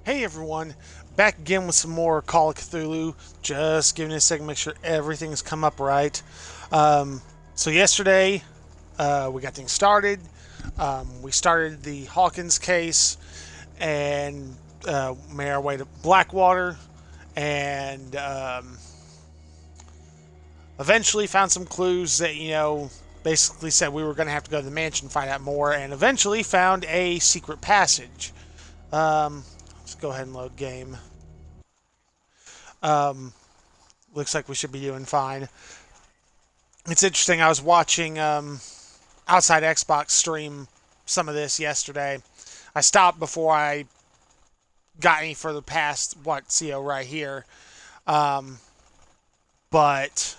Hey everyone, back again with some more Call of Cthulhu. Just giving it a second, make sure everything's come up right. So yesterday, we got things started. We started the Hawkins case and made our way to Blackwater, and eventually found some clues that basically said we were going to have to go to the mansion and find out more, and eventually found a secret passage. Let's go ahead and load game. Um, Looks like we should be doing fine. It's interesting. I was watching Outside Xbox stream some of this yesterday. I stopped before I got any further past what's right here. Um, but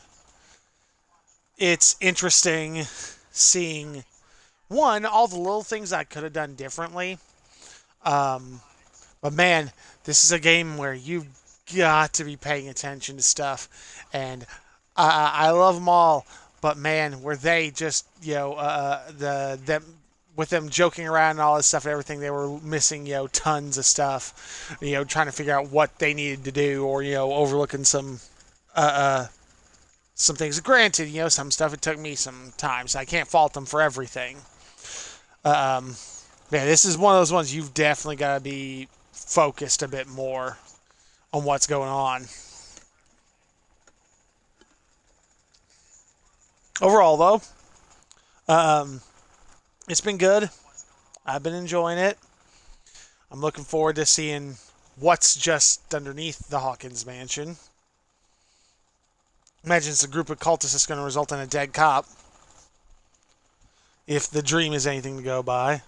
it's interesting seeing one all the little things I could have done differently. Um, but man, this is a game where you've got to be paying attention to stuff, and I love them all. But man, were they just the them with them joking around and all this stuff and everything, they were missing tons of stuff, trying to figure out what they needed to do, or overlooking some things. Granted, some stuff it took me some time, so I can't fault them for everything. Um, Man, this is one of those ones you've definitely got to be focused a bit more on what's going on. Overall, though, um, it's been good. I've been enjoying it. I'm looking forward to seeing what's just underneath the Hawkins mansion. Imagine it's a group of cultists that's going to result in a dead cop, if the dream is anything to go by.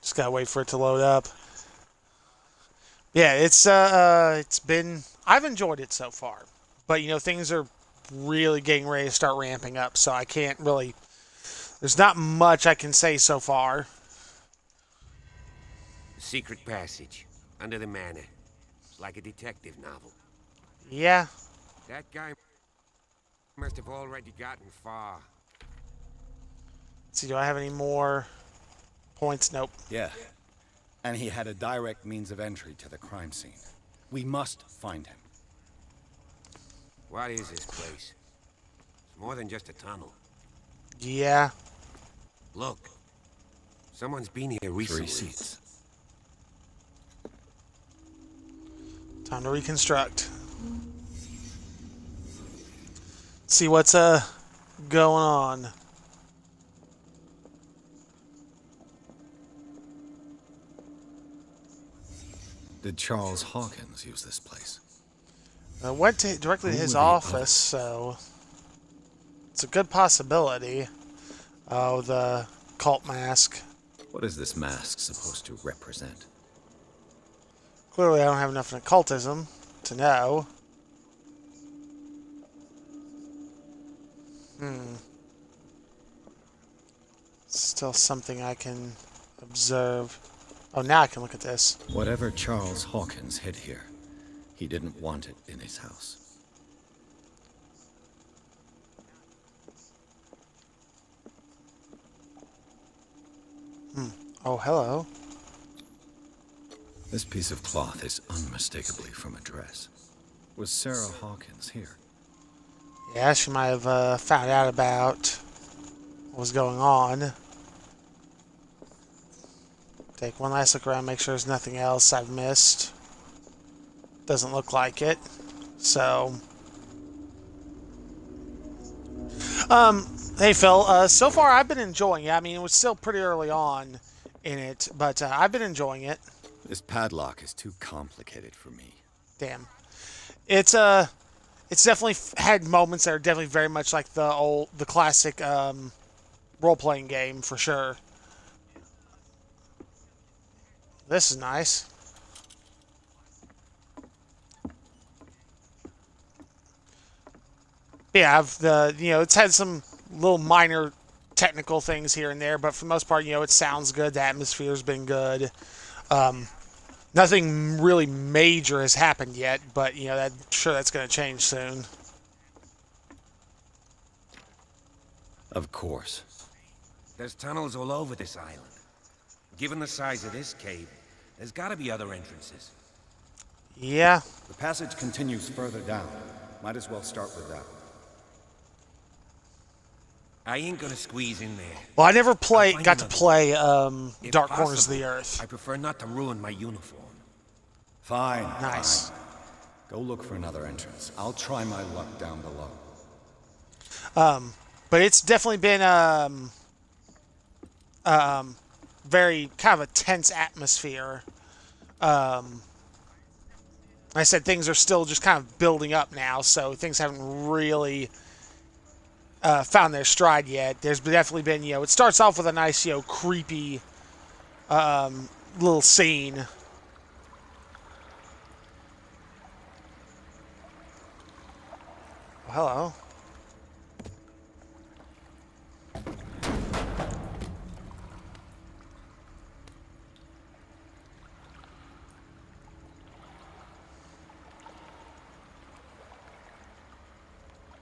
Just gotta wait for it to load up. Yeah, it's been I've enjoyed it so far, but things are really getting ready to start ramping up, so I can't really. There's not much I can say so far. Secret passage under the manor. It's like a detective novel. Yeah. That guy must have already gotten far. Let's see, do I have any more points? Nope. Yeah. And he had a direct means of entry to the crime scene. We must find him. What is this place? It's more than just a tunnel. Yeah. Look. Someone's been here recently. 3 seats. Time to reconstruct. See what's going on. Did Charles Hawkins use this place? I went directly to his office, so it's a good possibility. Oh, the cult mask. What is this mask supposed to represent? Clearly, I don't have enough in occultism to know. Still something I can observe. Oh, now I can look at this. Whatever Charles Hawkins hid here, he didn't want it in his house. Oh, hello. This piece of cloth is unmistakably from a dress. Was Sarah Hawkins here? Yeah, she might have found out about what was going on. Take one last look around, make sure there's nothing else I've missed. Doesn't look like it. So, hey Phil, so far I've been enjoying it. I mean, it was still pretty early on in it, but I've been enjoying it. This padlock is too complicated for me. Damn. It's definitely had moments that are definitely very much like the classic role-playing game for sure. This is nice. Yeah, it's had some little minor technical things here and there, but for the most part, it sounds good. The atmosphere's been good. Nothing really major has happened yet, but I'm sure that's going to change soon. Of course. There's tunnels all over this island. Given the size of this cave, there's gotta be other entrances. Yeah. The passage continues further down. Might as well start with that. I ain't gonna squeeze in there. Well, I never I'll find got to another play If Dark Corners of possible, the Earth. I prefer not to ruin my uniform. Fine. Nice. Fine. Go look for another entrance. I'll try my luck down below. But it's definitely been very kind of a tense atmosphere. Like I said, things are still just kind of building up now, so things haven't really found their stride yet. There's definitely been, it starts off with a nice, creepy little scene. Oh, hello.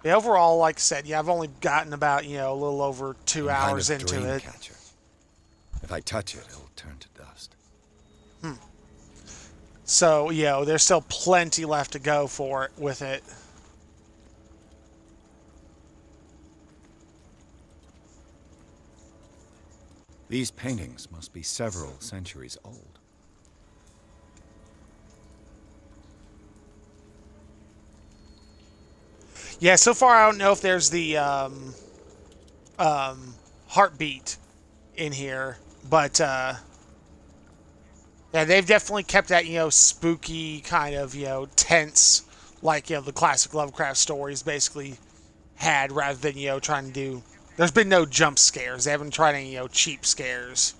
Yeah, overall, like I said, I've only gotten about, a little over 2 hours Kind of into it. Dreamcatcher. If I touch it, it'll turn to dust. So, there's still plenty left to go for it with it. These paintings must be several centuries old. Yeah, so far I don't know if there's the heartbeat in here, but yeah, they've definitely kept that spooky kind of tense, like the classic Lovecraft stories basically had, rather than trying to do. There's been no jump scares. They haven't tried any cheap scares.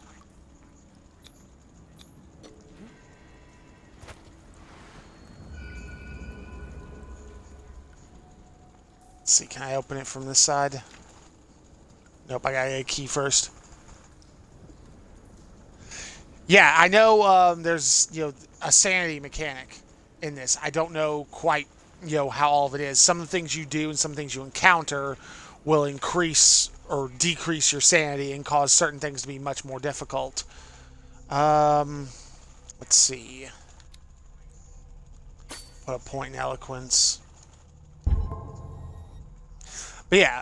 Let's see, can I open it from this side? Nope, I gotta get a key first. Yeah, I know there's a sanity mechanic in this. I don't know quite how all of it is. Some of the things you do and some things you encounter will increase or decrease your sanity and cause certain things to be much more difficult. Let's see. Put a point in eloquence. But yeah,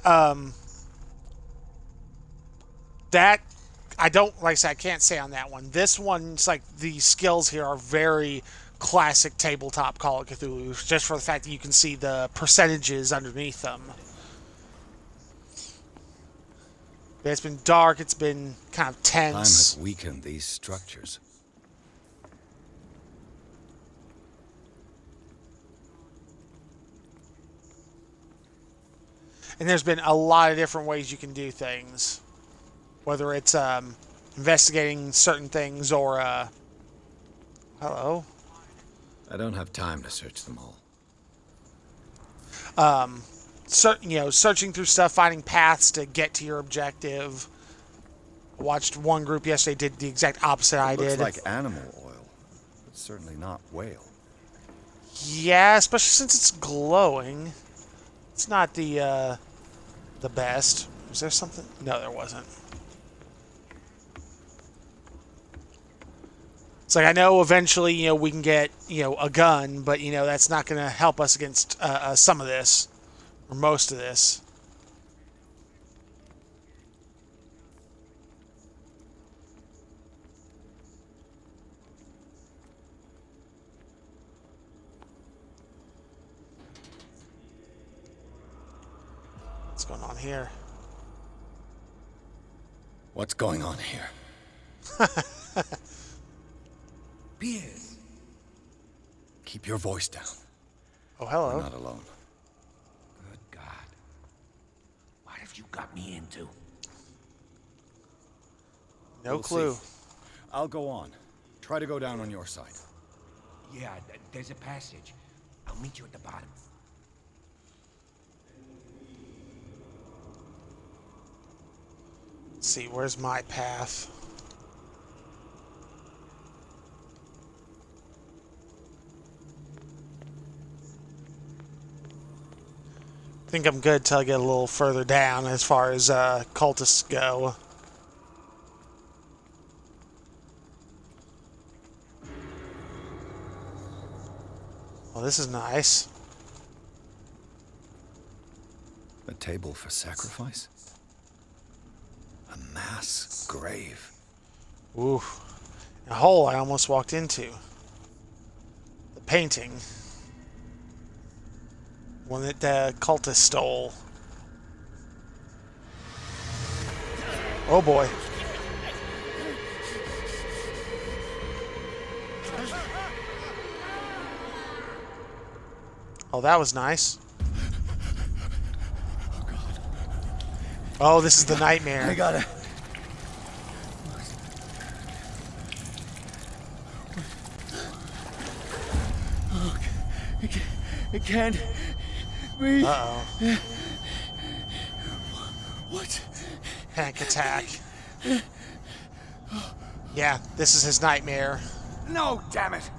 that I don't, like I said, I can't say on that one. This one, it's like the skills here are very classic tabletop Call of Cthulhu, just for the fact that you can see the percentages underneath them. But it's been dark, it's been kind of tense. Time has weakened these structures. And there's been a lot of different ways you can do things. Whether it's investigating certain things or... hello? I don't have time to search them all. Searching through stuff, finding paths to get to your objective. I watched one group yesterday did the exact opposite I did. Looks like animal oil, but certainly not whale. Yeah, especially since it's glowing. It's not the best. Was there something? No, there wasn't. It's like I know eventually, we can get, a gun, but, that's not going to help us against some of this, or most of this. What's going on here? What's going on here? Piers. Keep your voice down. Oh, hello. We're not alone. Good God. What have you got me into? No We'll clue. see. I'll go on. Try to go down on your side. Yeah, there's a passage. I'll meet you at the bottom. Let's see, where's my path? I think I'm good till I get a little further down as far as cultists go. Well, this is nice. A table for sacrifice? A mass grave. Ooh. A hole I almost walked into. The painting. One that the cultist stole. Oh boy. Oh, that was nice. Oh, God. Oh, this is the nightmare. I gotta... Oh, I can't breathe. Uh-oh. What? Panic attack. Yeah, this is his nightmare. No, damn it!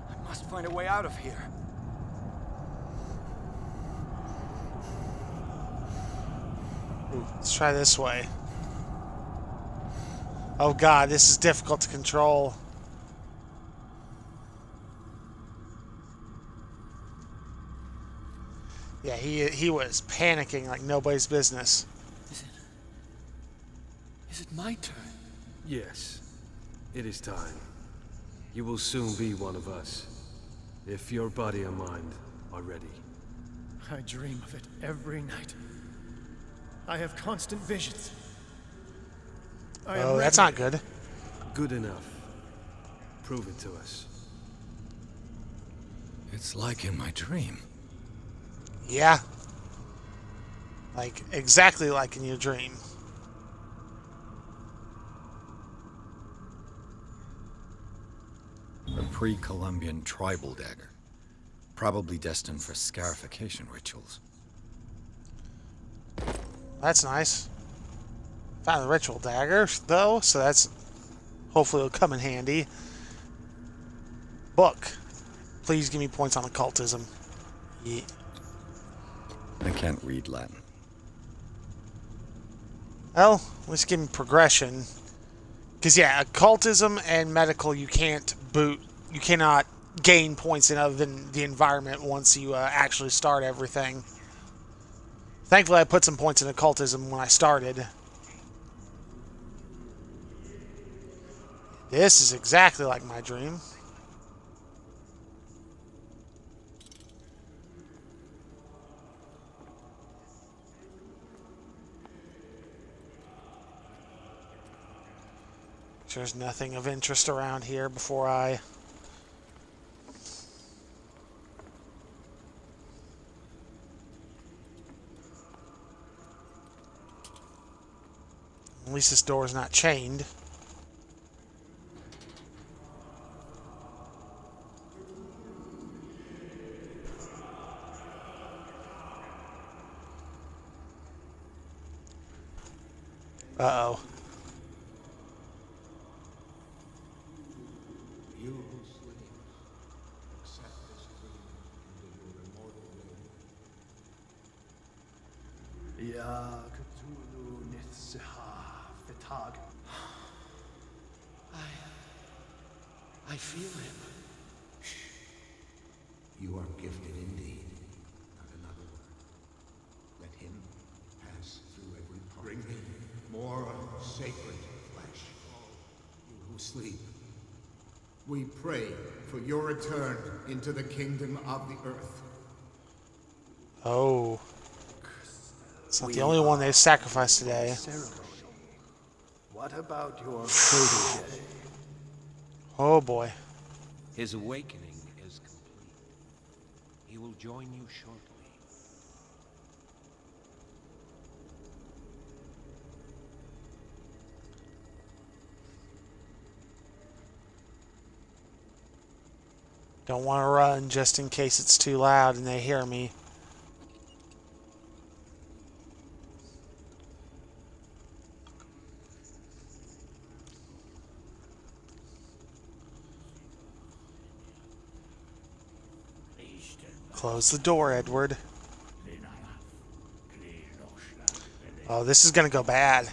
I must find a way out of here. Ooh, let's try this way. Oh god, this is difficult to control. Yeah, he was panicking like nobody's business. Is it my turn? Yes, it is time. You will soon be one of us, if your body and mind are ready. I dream of it every night. I have constant visions. Oh, that's not good. Good enough. Prove it to us. It's like in my dream. Yeah. Like, exactly like in your dream. A pre-Columbian tribal dagger. Probably destined for scarification rituals. That's nice. Found the ritual dagger, though, so that's... hopefully it'll come in handy. Book. Please give me points on occultism. Yeah. I can't read Latin. Well, let's give me progression. Because, yeah, occultism and medical, you can't boot... you cannot gain points in other than the environment once you actually start everything. Thankfully, I put some points in occultism when I started. This is exactly like my dream. There's nothing of interest around here before I... At least this door is not chained. Uh-oh. You who sleep, accept this agreement into your immortal name. Ya Cthulhu Nitziha Fitag. I feel him. You are gifted indeed. Not another word. Let him pass through every part. Bring him more sacred flesh. You who sleep, we pray for your return into the kingdom of the earth. Oh. It's not the only one they've sacrificed today. Ceremony. What about your protege? Oh boy. His awakening is complete. He will join you shortly. Don't want to run just in case it's too loud and they hear me. Close the door, Edward. Oh, this is gonna go bad.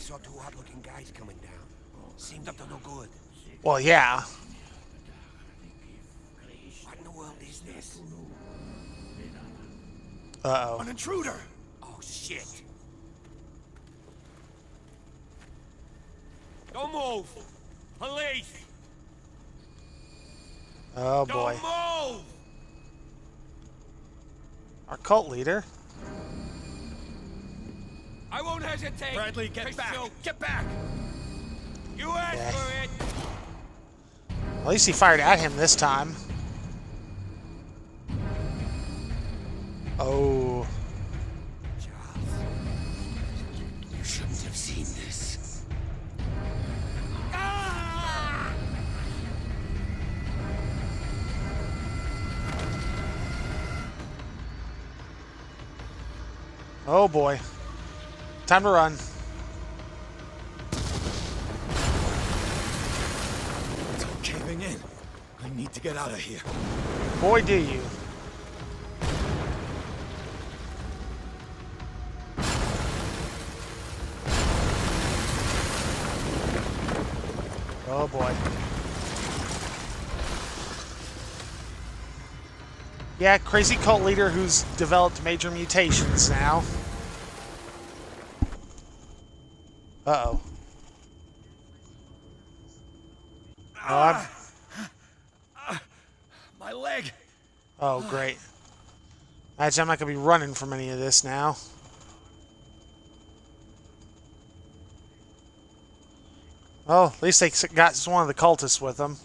saw two odd-looking guys coming down. Seemed up to no good. Well, yeah. What in the world is this? Uh-oh. An intruder! Oh, shit. Don't move! Police! Oh, boy. Don't move! Our cult leader. I won't hesitate. Bradley, get back! Get back! You asked Yeah. for it! At least he fired at him this time. Oh. Charles, you shouldn't have seen this. Ah! Oh, boy. Time to run. It's all caving in. I need to get out of here. Boy, do you. Oh, boy. Yeah, crazy cult leader who's developed major mutations now. Uh-oh. My leg! Oh, great. Imagine I'm not going to be running from any of this now. Well, at least they got one of the cultists with them.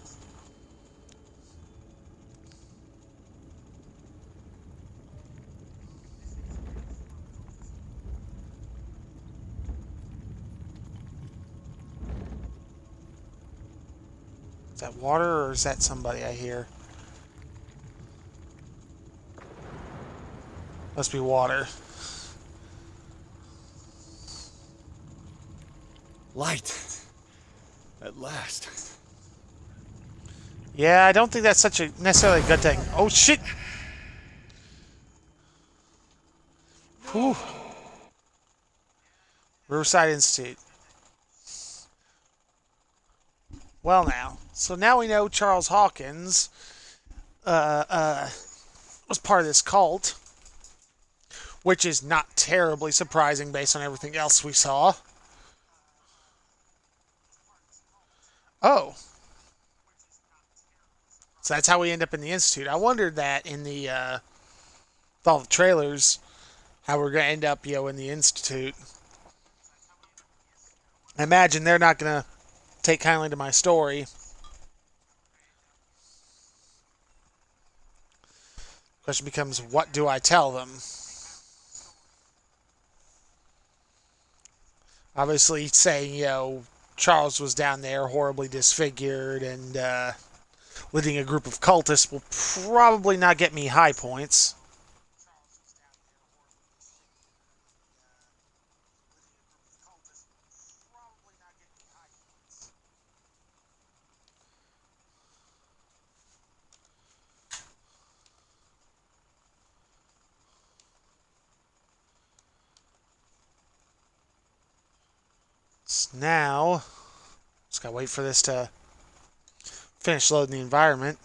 Is that water or is that somebody I hear? Must be water. Light. At last. Yeah, I don't think that's such a necessarily a good thing. Oh shit! Whew. Riverside Institute. Well now. So now we know Charles Hawkins was part of this cult. Which is not terribly surprising based on everything else we saw. Oh. So that's how we end up in the Institute. I wondered that in the, with all the trailers, how we're going to end up, in the Institute. I imagine they're not going to take kindly to my story. Question becomes, what do I tell them? Obviously saying, Charles was down there horribly disfigured and leading a group of cultists will probably not get me high points. So now, just gotta wait for this to finish loading the environment.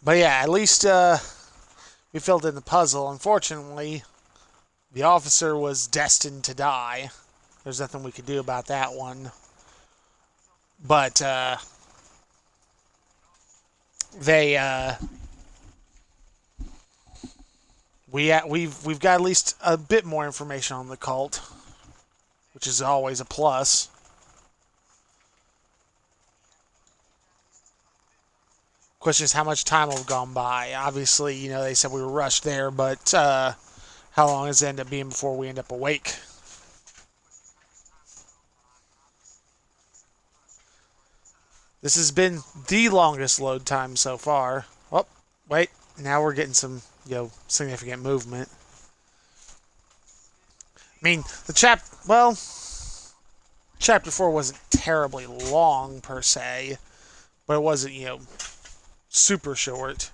But yeah, at least we filled in the puzzle. Unfortunately, the officer was destined to die. There's nothing we could do about that one. But we've got at least a bit more information on the cult, which is always a plus. Question is how much time will have gone by. Obviously, they said we were rushed there, but how long does it end up being before we end up awake? This has been the longest load time so far. Oh, wait. Now we're getting some, significant movement. I mean, Chapter 4 wasn't terribly long, per se. But it wasn't, super short.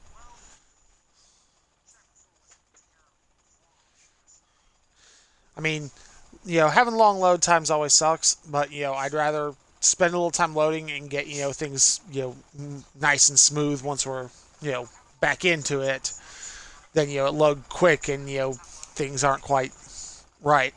I mean, having long load times always sucks, but, I'd rather spend a little time loading and get, things, nice and smooth once we're, back into it than, it load quick and, things aren't quite right.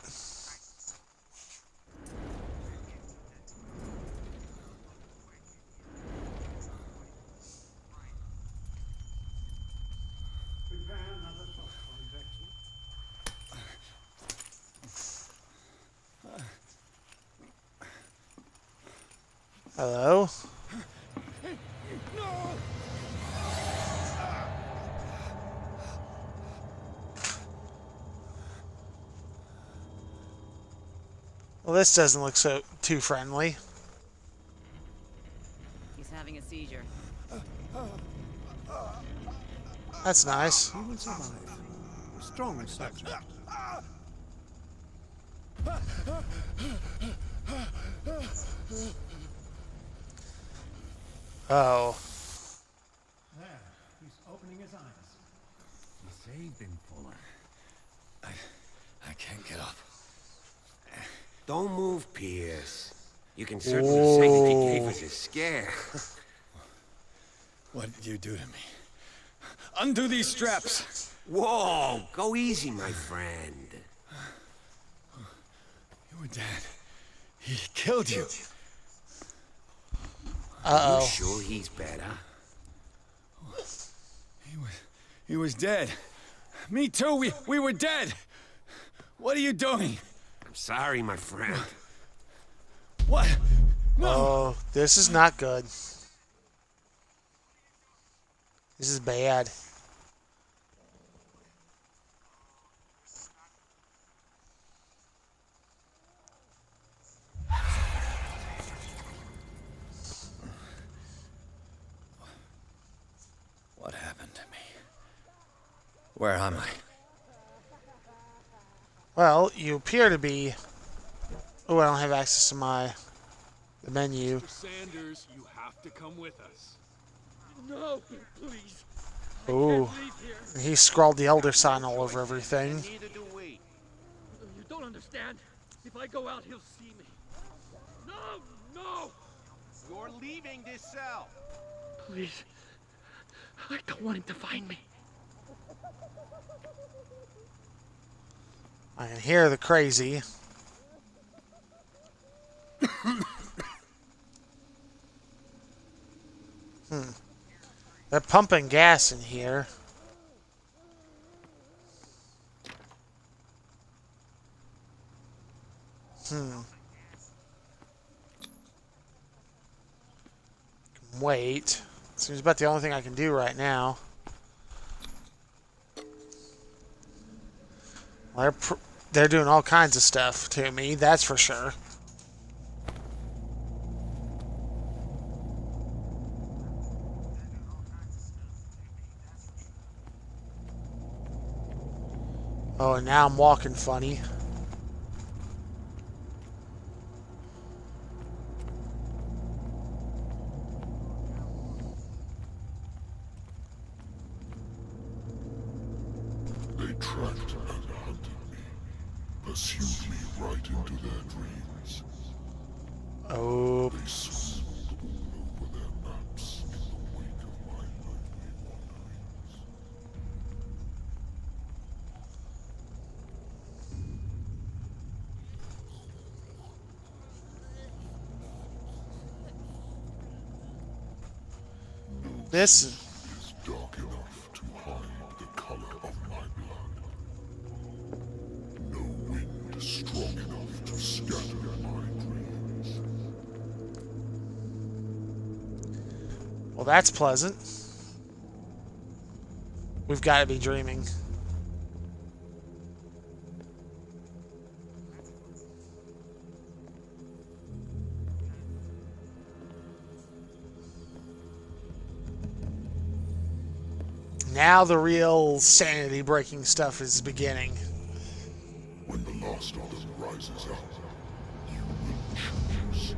Hello? Well, this doesn't look so too friendly. He's having a seizure. That's nice. He will survive. Strong subject. Oh. There, he's opening his eyes. You saved him, Fuller. I can't get up. Don't move, Pierce. You can certainly say that he gave us a scare. What did you do to me? Undo these straps! Whoa, go easy, my friend. You were dead. He killed you. Are you sure he's better? He was dead. Me too. We were dead. What are you doing? I'm sorry, my friend. What? No. Oh, this is not good. This is bad. What happened to me? Where am I? Well, you appear to be... Oh, I don't have access to the menu. Mr. Sanders, you have to come with us. No, please. Ooh. He scrawled the Elder sign all over everything. Neither do we. You don't understand. If I go out, he'll see me. No, no! You're leaving this cell. Please. I don't want him to find me. I can hear the crazy. They're pumping gas in here. Wait. Seems about the only thing I can do right now. Well, they're doing all kinds of stuff to me, that's for sure. Oh, and now I'm walking funny. They tracked and hunted me, pursued me right into their dreams. Oh. They swooped all over their maps in the wake of my lonely wanderings. This is dark enough to hide the color of my blood. No wind strong enough to scatter my dreams. Well, that's pleasant. We've got to be dreaming. Now the real sanity-breaking stuff is beginning. When the last of them rises up, you will choose.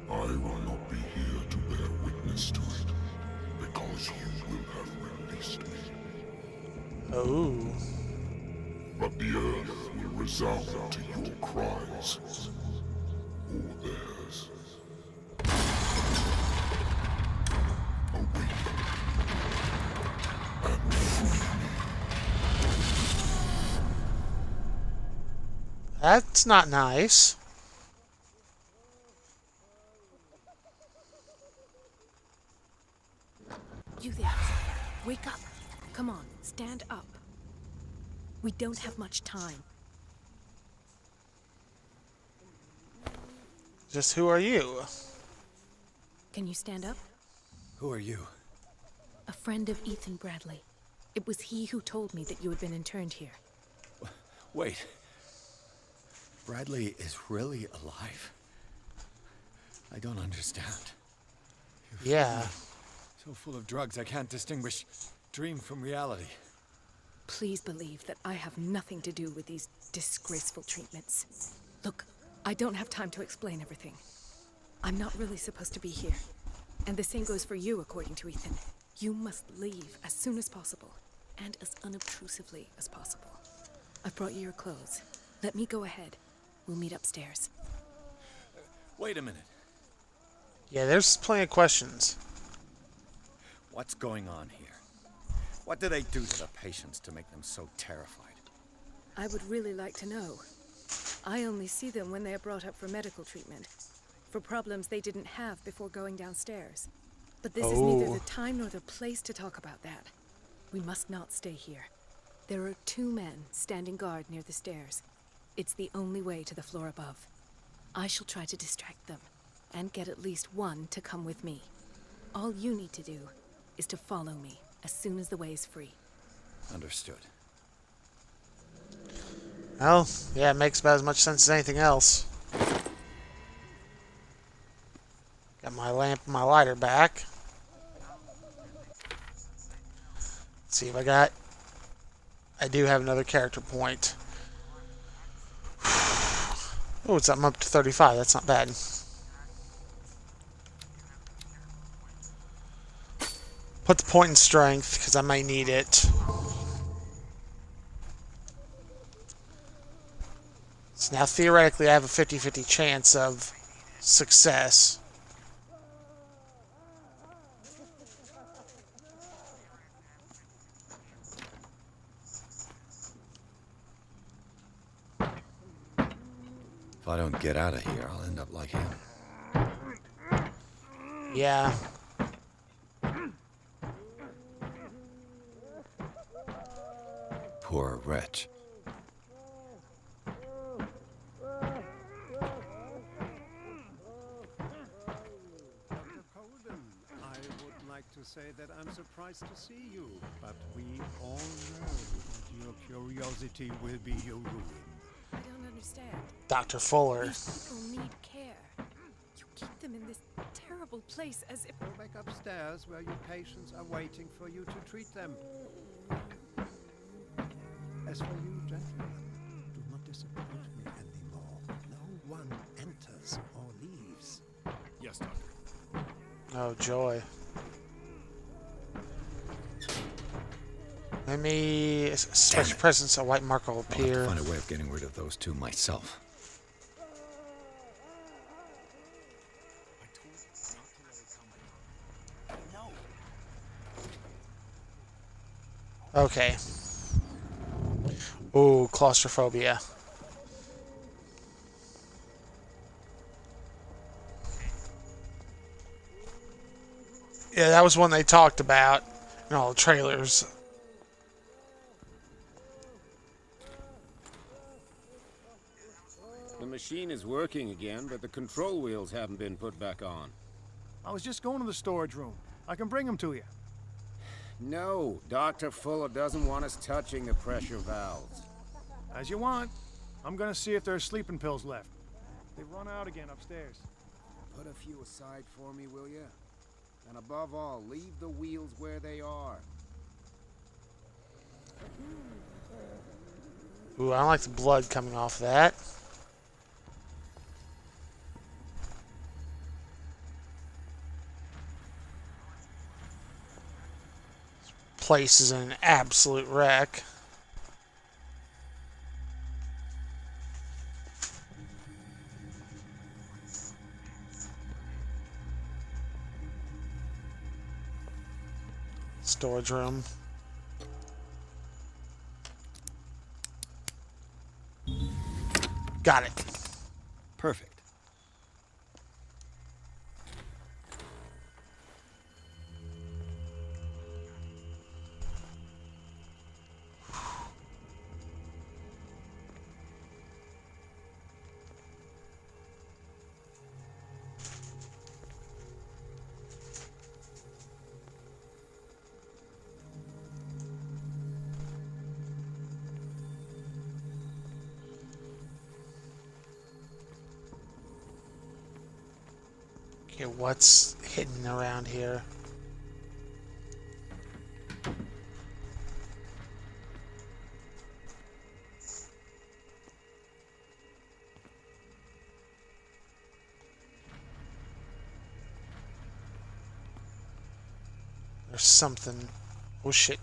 I will not be here to bear witness to it, because you will have released me. Oh. but the earth will resound to your cries, or theirs. Awaken and free me. That's not nice. You there. Wake up. Come on, stand up. We don't have much time. Just who are you? Can you stand up? Who are you? A friend of Ethan Bradley. It was he who told me that you had been interned here. Wait. Bradley is really alive? I don't understand. Yeah. So full of drugs I can't distinguish dream from reality. Please believe that I have nothing to do with these disgraceful treatments. Look, I don't have time to explain everything. I'm not really supposed to be here. And the same goes for you, according to Ethan. You must leave as soon as possible, and as unobtrusively as possible. I've brought you your clothes. Let me go ahead. We'll meet upstairs. Wait a minute. Yeah, there's plenty of questions. What's going on here? What do they do to the patients to make them so terrified? I would really like to know. I only see them when they are brought up for medical treatment, for problems they didn't have before going downstairs. But this is neither the time nor the place to talk about that. We must not stay here. There are 2 men standing guard near the stairs. It's the only way to the floor above. I shall try to distract them, and get at least one to come with me. All you need to do is to follow me as soon as the way is free. Understood. Well, yeah, it makes about as much sense as anything else. Got my lamp and my lighter back. Let's see if I do have another character point. Oh, I'm up to 35. That's not bad. Put the point in strength, because I may need it. So now, theoretically, I have a 50-50 chance of success. If I don't get out of here, I'll end up like him. Yeah. Poor wretch. I would like to say that I'm surprised to see you, but we all know that your curiosity will be your ruin. I don't understand. Dr. Fuller. These people need care. You keep them in this terrible place as if... Go back upstairs where your patients are waiting for you to treat them. As for you, gentlemen, do not disappoint me anymore. No one enters or leaves. Yes, Doctor. Oh, joy. Let me... Special presence, a white mark will I'll have appear. to find a way of getting rid of those 2 myself. Okay. Ooh, claustrophobia. Yeah, that was one they talked about in all the trailers. The machine is working again, but the control wheels haven't been put back on. I was just going to the storage room. I can bring them to you. No, Dr. Fuller doesn't want us touching the pressure valves. As you want. I'm gonna see if there's sleeping pills left. They've run out again upstairs. Put a few aside for me, will you? And above all, leave the wheels where they are. Ooh, I don't like the blood coming off that. Place is in an absolute wreck. Storage room. Got it. Perfect. Okay, what's hidden around here? There's something. Oh shit.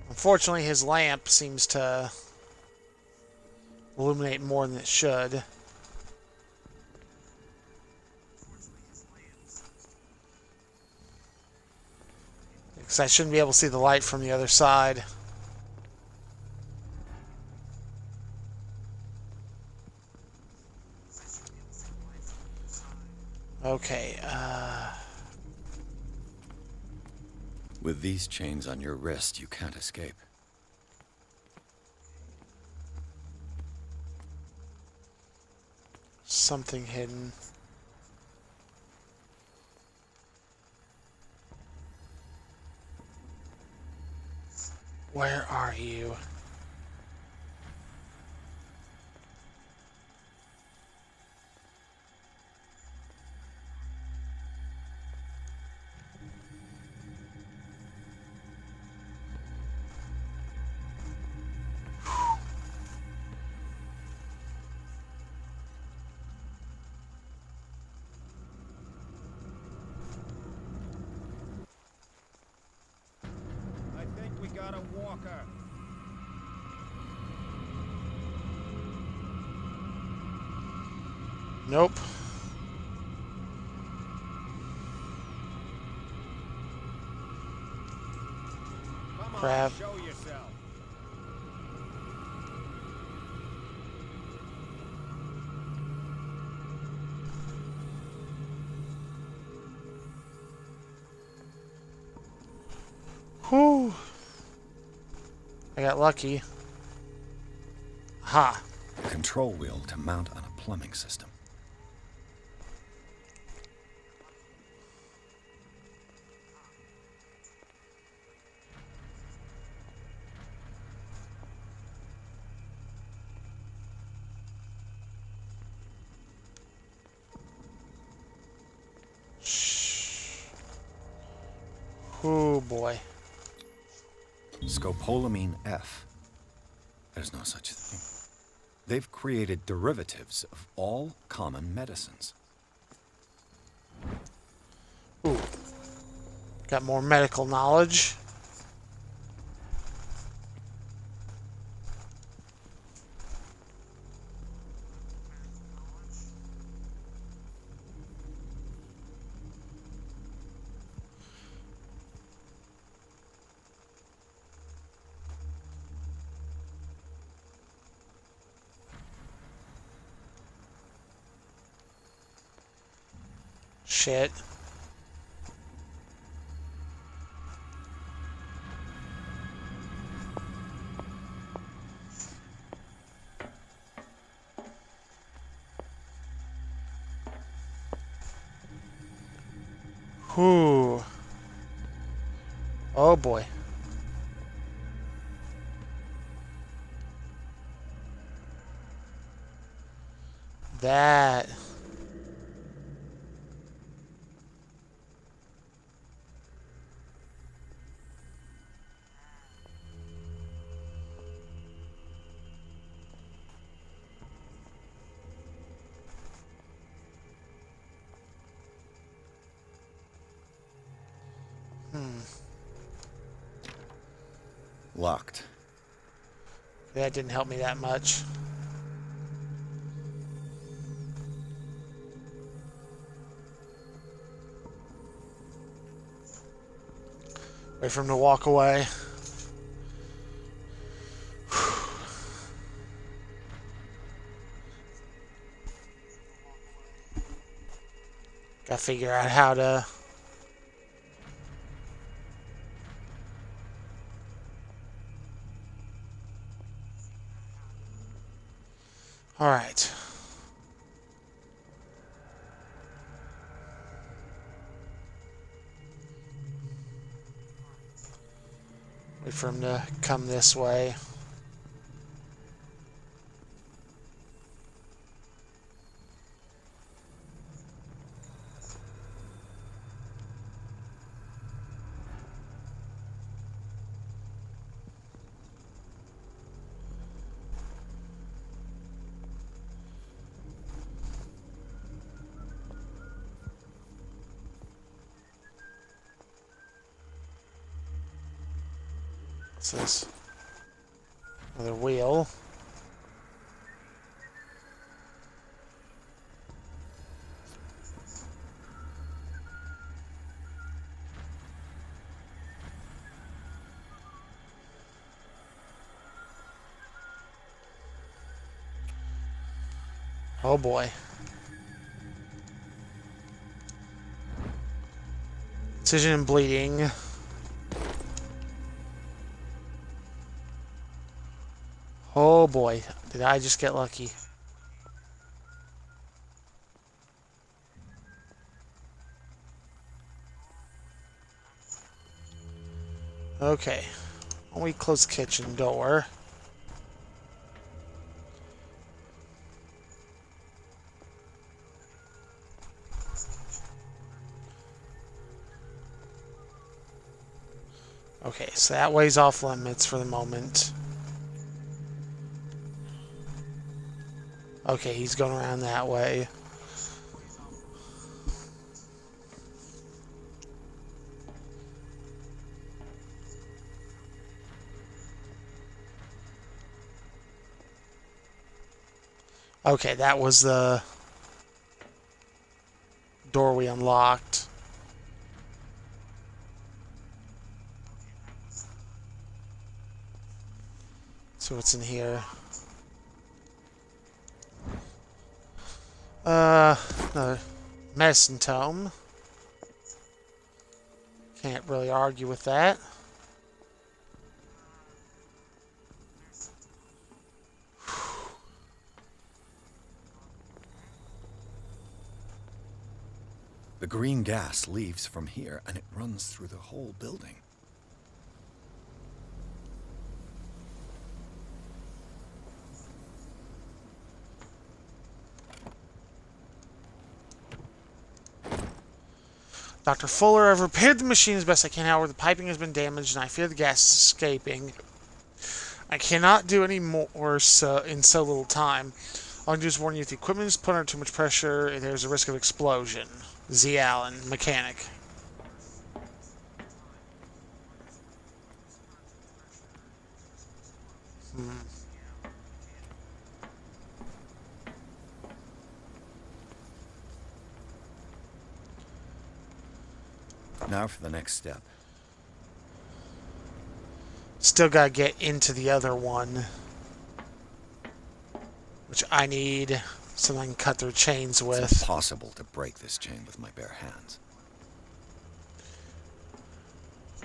Unfortunately, his lamp seems to illuminate more than it should. Because I shouldn't be able to see the light from the other side. Okay, With these chains on your wrist, you can't escape. something hidden. Where are you? I think we got a walker. Nope. Come on, Crap. show yourself. Whew. I got lucky. Ha. A control wheel to mount on a plumbing system. Oh boy. Scopolamine F. There's no such thing. They've created derivatives of all common medicines. Ooh. Got more medical knowledge. Shit. Whew. Oh boy. That. Locked. That didn't help me that much. Wait for him to walk away. Gotta figure out how to... Alright. Wait for him to come this way. What's this? Another wheel. Oh boy. Incision and bleeding. Oh boy, did I just get lucky. Okay, when we close the kitchen door. Okay, so that way's off limits for the moment. Okay, he's going around that way. Okay, that was the door we unlocked. So what's in here? Another medicine tome. Can't really argue with that. The green gas leaves from here, and it runs through the whole building. Dr. Fuller, I've repaired the machine as best I can. However, the piping has been damaged, and I fear the gas is escaping. I cannot do any more in so little time. All I can do is warn you, if the equipment is put under too much pressure, there's a risk of explosion. Z. Allen, mechanic. Now for the next step. Still gotta get into the other one. Which I need something I can cut through chains with. It's impossible to break this chain with my bare hands.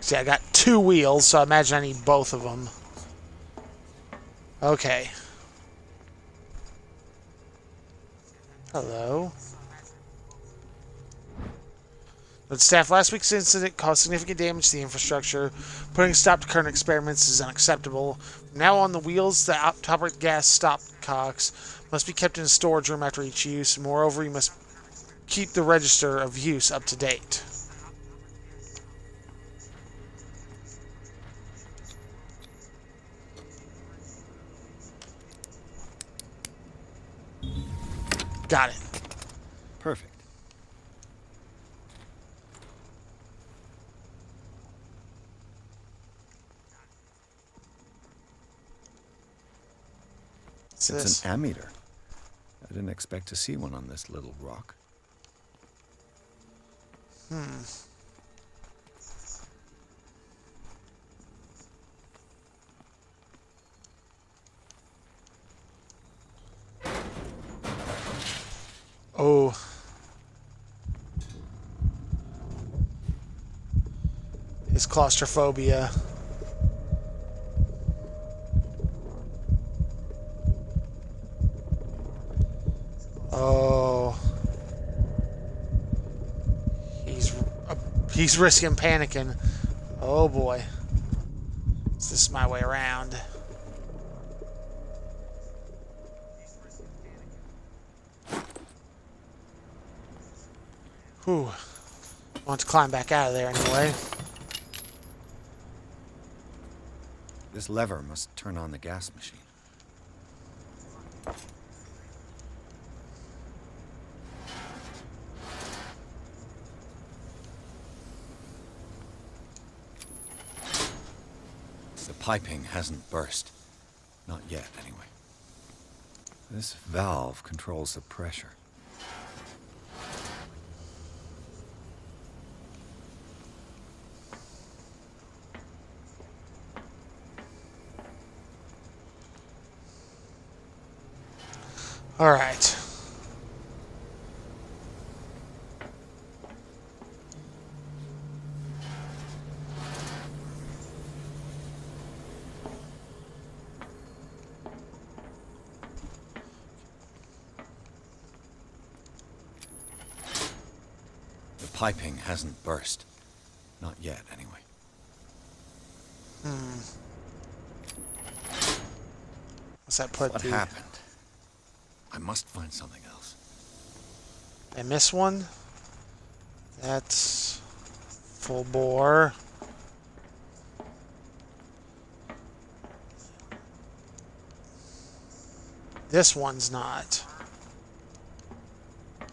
See, I got 2 wheels, so I imagine I need both of them. Okay. Hello. But staff, last week's incident caused significant damage to the infrastructure. Putting a stop to current experiments is unacceptable. From now on, the wheels that operate gas stopcocks must be kept in a storage room after each use. Moreover, you must keep the register of use up to date. Got it. Perfect. It's an ammeter. I didn't expect to see one on this little rock. Oh. His claustrophobia. Oh. He's risking panicking. Oh boy. This is my way around. Whew. I want to climb back out of there anyway. This lever must turn on the gas machine. The piping hasn't burst. Not yet, anyway. This valve controls the pressure. All right. The piping hasn't burst. Not yet, anyway. What's that put? What happened? I must find something else. I miss one. That's full bore. This one's not. I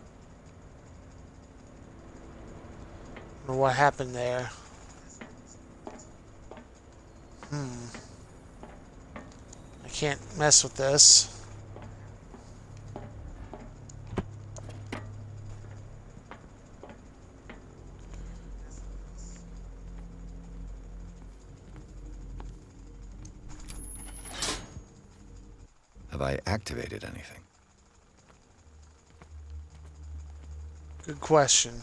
wonder what happened there. I can't mess with this. Have I activated anything? Good question.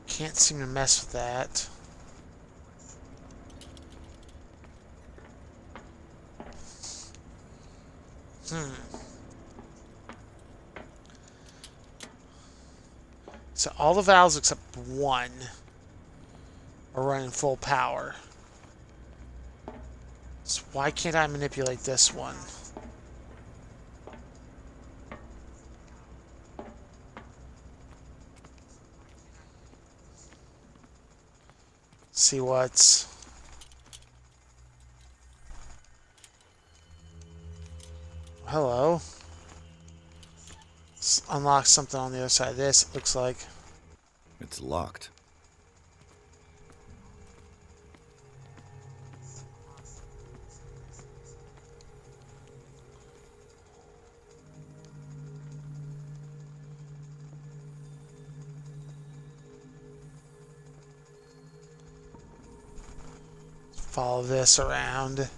Can't seem to mess with that. So all the valves except one are running full power. So why can't I manipulate this one? See what's... Hello. Let's unlock something on the other side of this, it looks like. It's locked. Follow this around.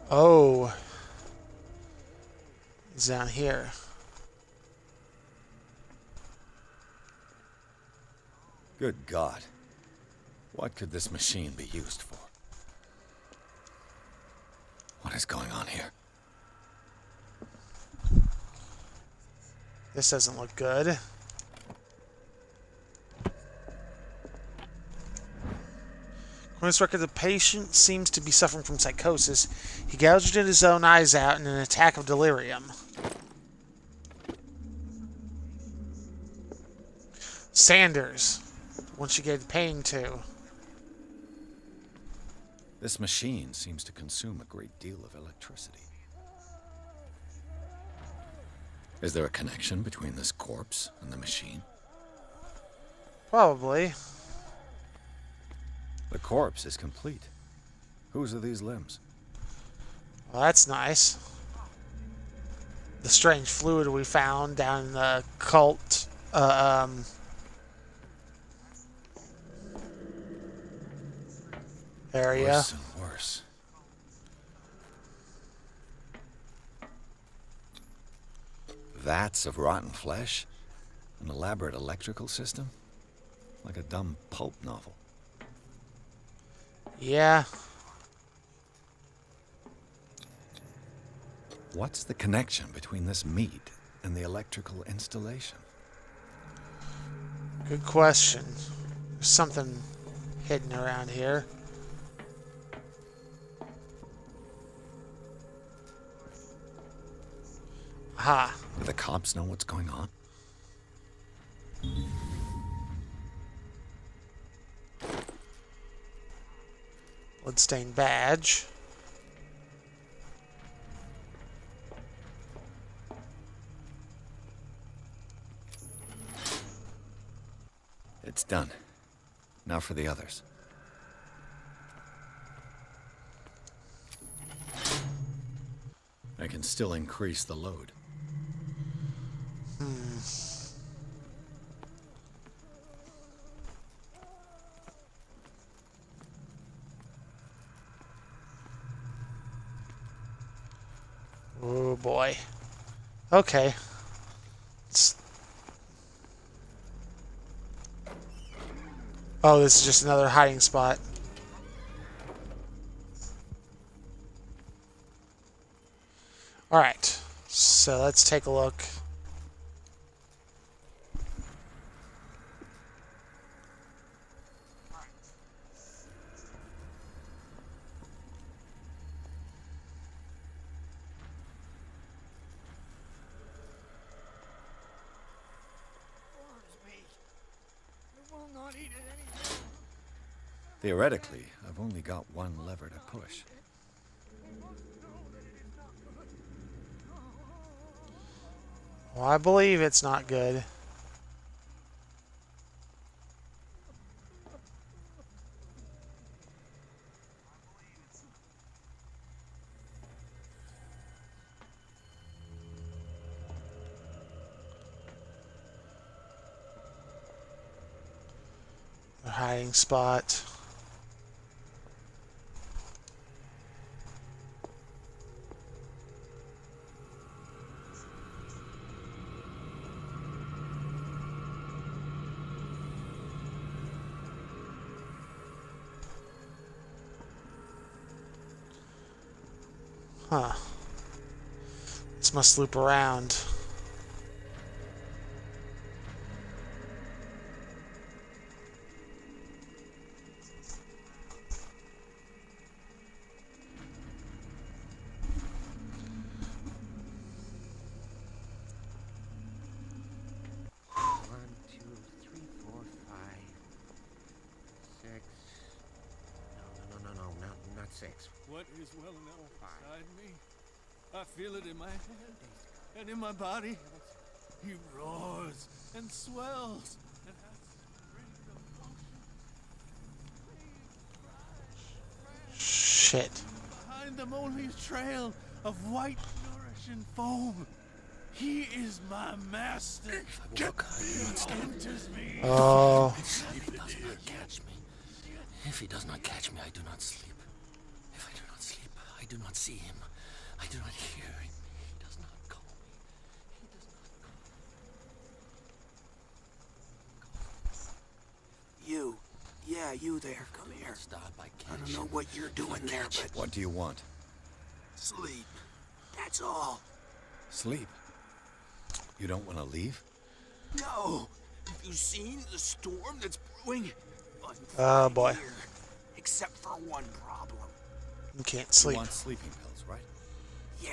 Oh. It's down here. Good God. What could this machine be used for? What is going on here? This doesn't look good. According to this record, the patient seems to be suffering from psychosis. He gouged his own eyes out in an attack of delirium. Sanders. One she gave the pain to. This machine seems to consume a great deal of electricity. Is there a connection between this corpse and the machine? Probably. The corpse is complete. Whose are these limbs? Well, that's nice. The strange fluid we found down in the cult area. Worse and worse. Vats of rotten flesh? An elaborate electrical system? Like a dumb pulp novel. Yeah. What's the connection between this meat and the electrical installation? Good question. There's something hidden around here. Aha. Do the cops know what's going on? Bloodstained badge. It's done. Now for the others. I can still increase the load. Oh boy. Okay. Oh, this is just another hiding spot. Alright. So let's take a look. Theoretically, I've only got one lever to push. Well, I believe it's not good. The hiding spot. Huh. This must loop around. Not 6. What is welling up inside me? I feel it in my head and in my body. He roars and swells and has rings of motion. Shit. Behind them only a trail of white, nourishing foam. He is my master. He enters me. Oh. If he does not catch me, if he does not catch me, I do not sleep. If I do not sleep, I do not see him. I do not hear him. He does not call me. He does not call me. You. Yeah, you there. Come here. Stop, I I can't. don't know what you're doing there, but What do you want? sleep. That's all. Sleep. You don't want to leave? No. Have you seen the storm that's brewing? Oh boy. Here. Except for one problem. You can't You sleep. want sleeping pills, right? Yeah.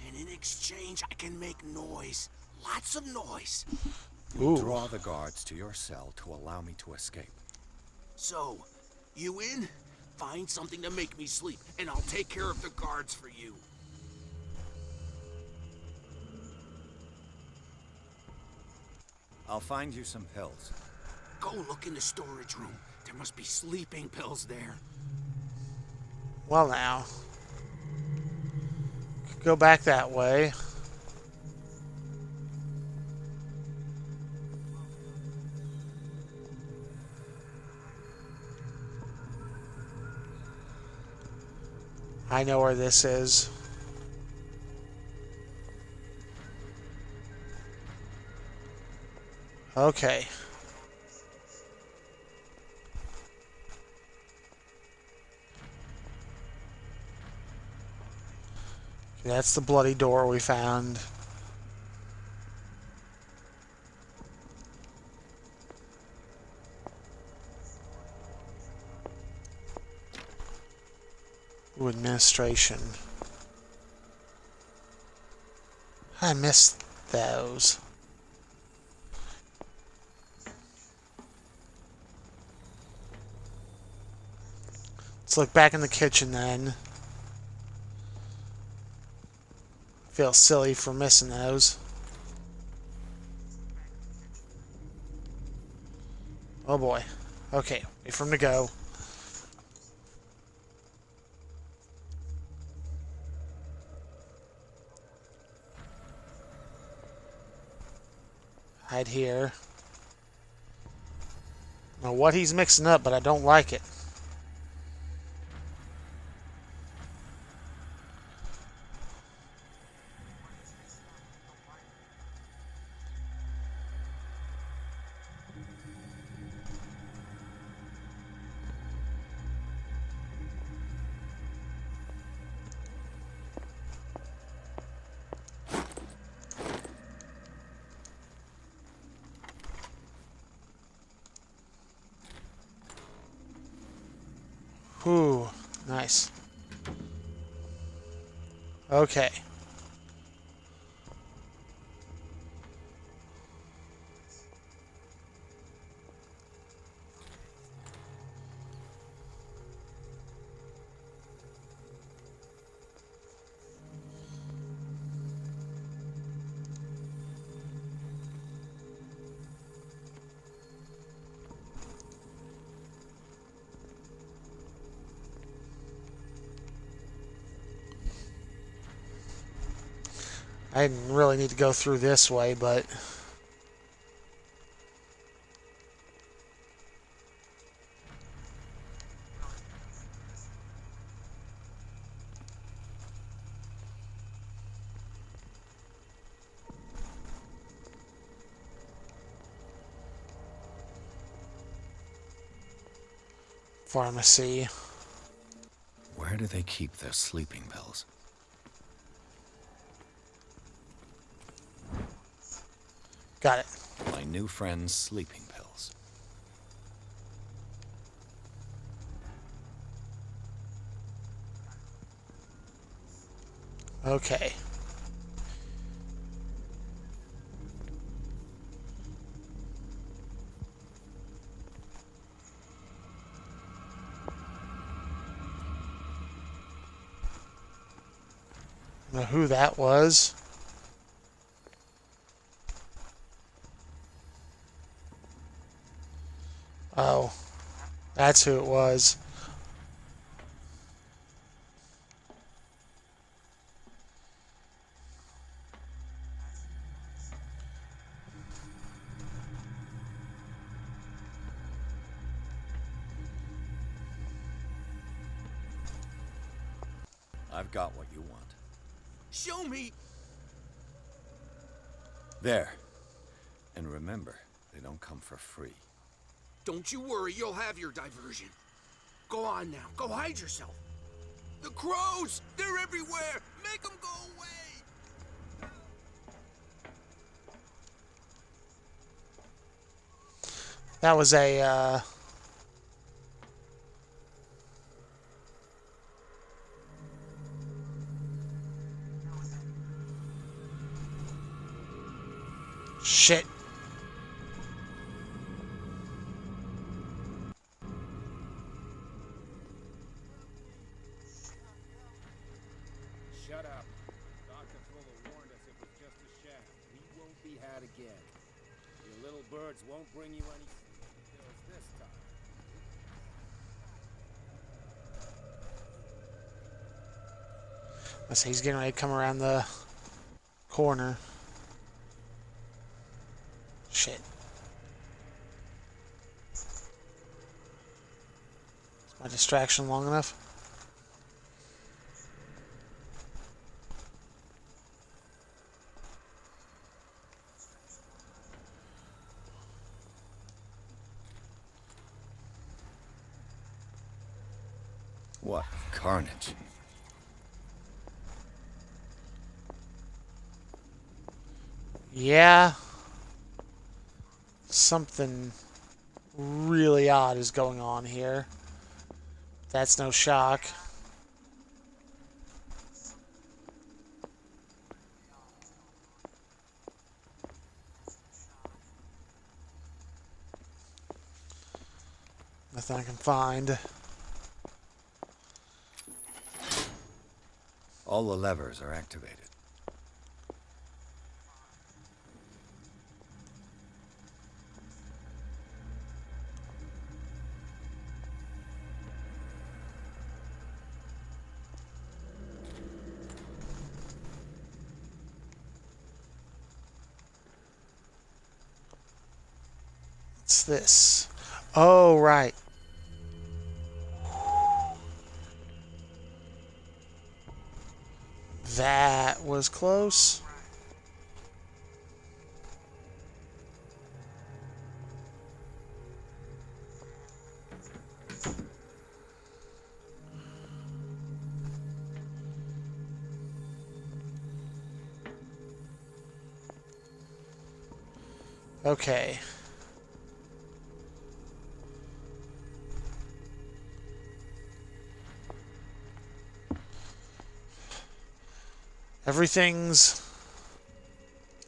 And in exchange, I can make noise. Lots of noise. You Ooh. draw the guards to your cell to allow me to escape. So, you in? Find something to make me sleep, and I'll take care of the guards for you. I'll find you some pills. Go look in the storage room. There must be sleeping pills there. Well, now. Go back that way. I know where this is. Okay. That's the bloody door we found. Ooh, administration. I missed those. Let's look back in the kitchen then. Feel silly for missing those. Oh boy. Okay, wait for him to go. Hide here. I don't know what he's mixing up, but I don't like it. Whew, nice. Okay. I didn't really need to go through this way, but... Pharmacy. Where do they keep their sleeping pills? Got it. My new friend's sleeping pills. Okay. I don't know who that was. Oh, that's who it was. I've got what you want. Show me! There. And remember, they don't come for free. Don't you worry, you'll have your diversion. Go on now, go hide yourself. The crows! They're everywhere! Make them go away! That was a, Shit. Shut up. Dr. Cthulhu warned us it was just a shaft. We won't be had again. Your little birds won't bring you any... I see he's getting ready to come around the corner. Shit. Is my distraction long enough? What carnage. Yeah. Something really odd is going on here. That's no shock. Nothing I can find. All the levers are activated. What's this? Oh, right. That was close. Okay. Everything's...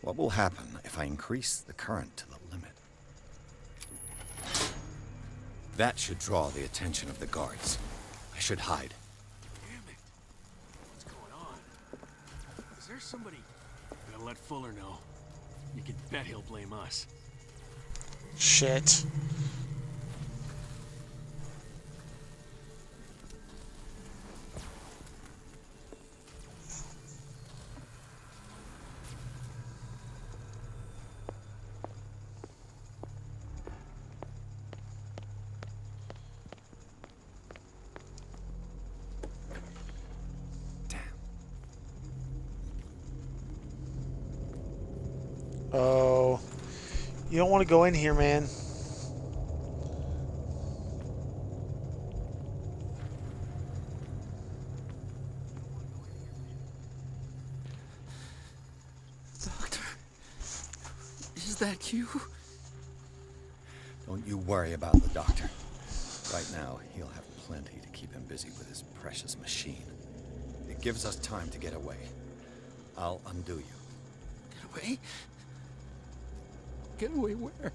What will happen if I increase the current to the limit? That should draw the attention of the guards. I should hide. Damn it. What's going on? Is there somebody... Gotta let Fuller know. You can bet he'll blame us. Shit. Oh, you don't want to go in here, man. Doctor, is that you? Don't you worry about the doctor. Right now, he'll have plenty to keep him busy with his precious machine. It gives us time to get away. I'll undo you. Get away? Get away where?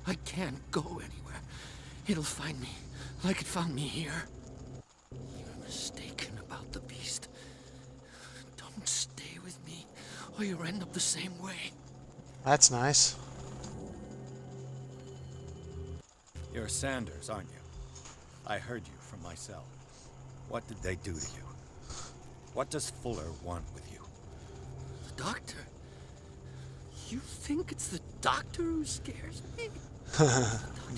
I can't go anywhere. It'll find me, like it found me here. You're mistaken about the beast. Don't stay with me, or you'll end up the same way. That's nice. You're Sanders, aren't you? I heard you from my cell. What did they do to you? What does Fuller want with you? The doctor? You think it's the doctor who scares me?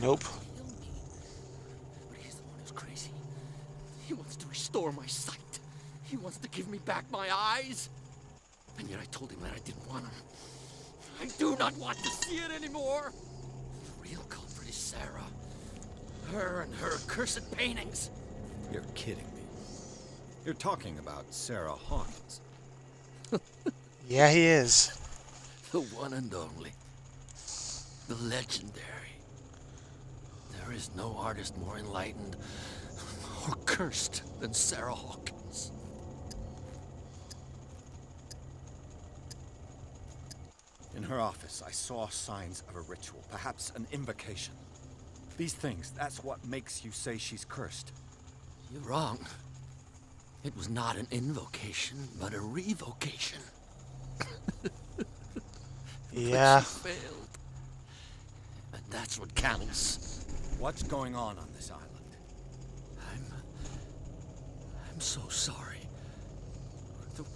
Nope. Kill me. But he's the one who's crazy. He wants to restore my sight. He wants to give me back my eyes. And yet I told him that I didn't want him. I do not want to see it anymore. The real culprit is Sarah. Her and her accursed paintings. You're kidding me. You're talking about Sarah Hawkins. Yeah, he is. The one and only. The legendary. There is no artist more enlightened or cursed than Sarah Hawkins. In her office, I saw signs of a ritual, perhaps an invocation. These things, that's what makes you say she's cursed. You're wrong. It was not an invocation, but a revocation. Yeah. But she failed. And that's what counts. What's going on this island? I'm so sorry.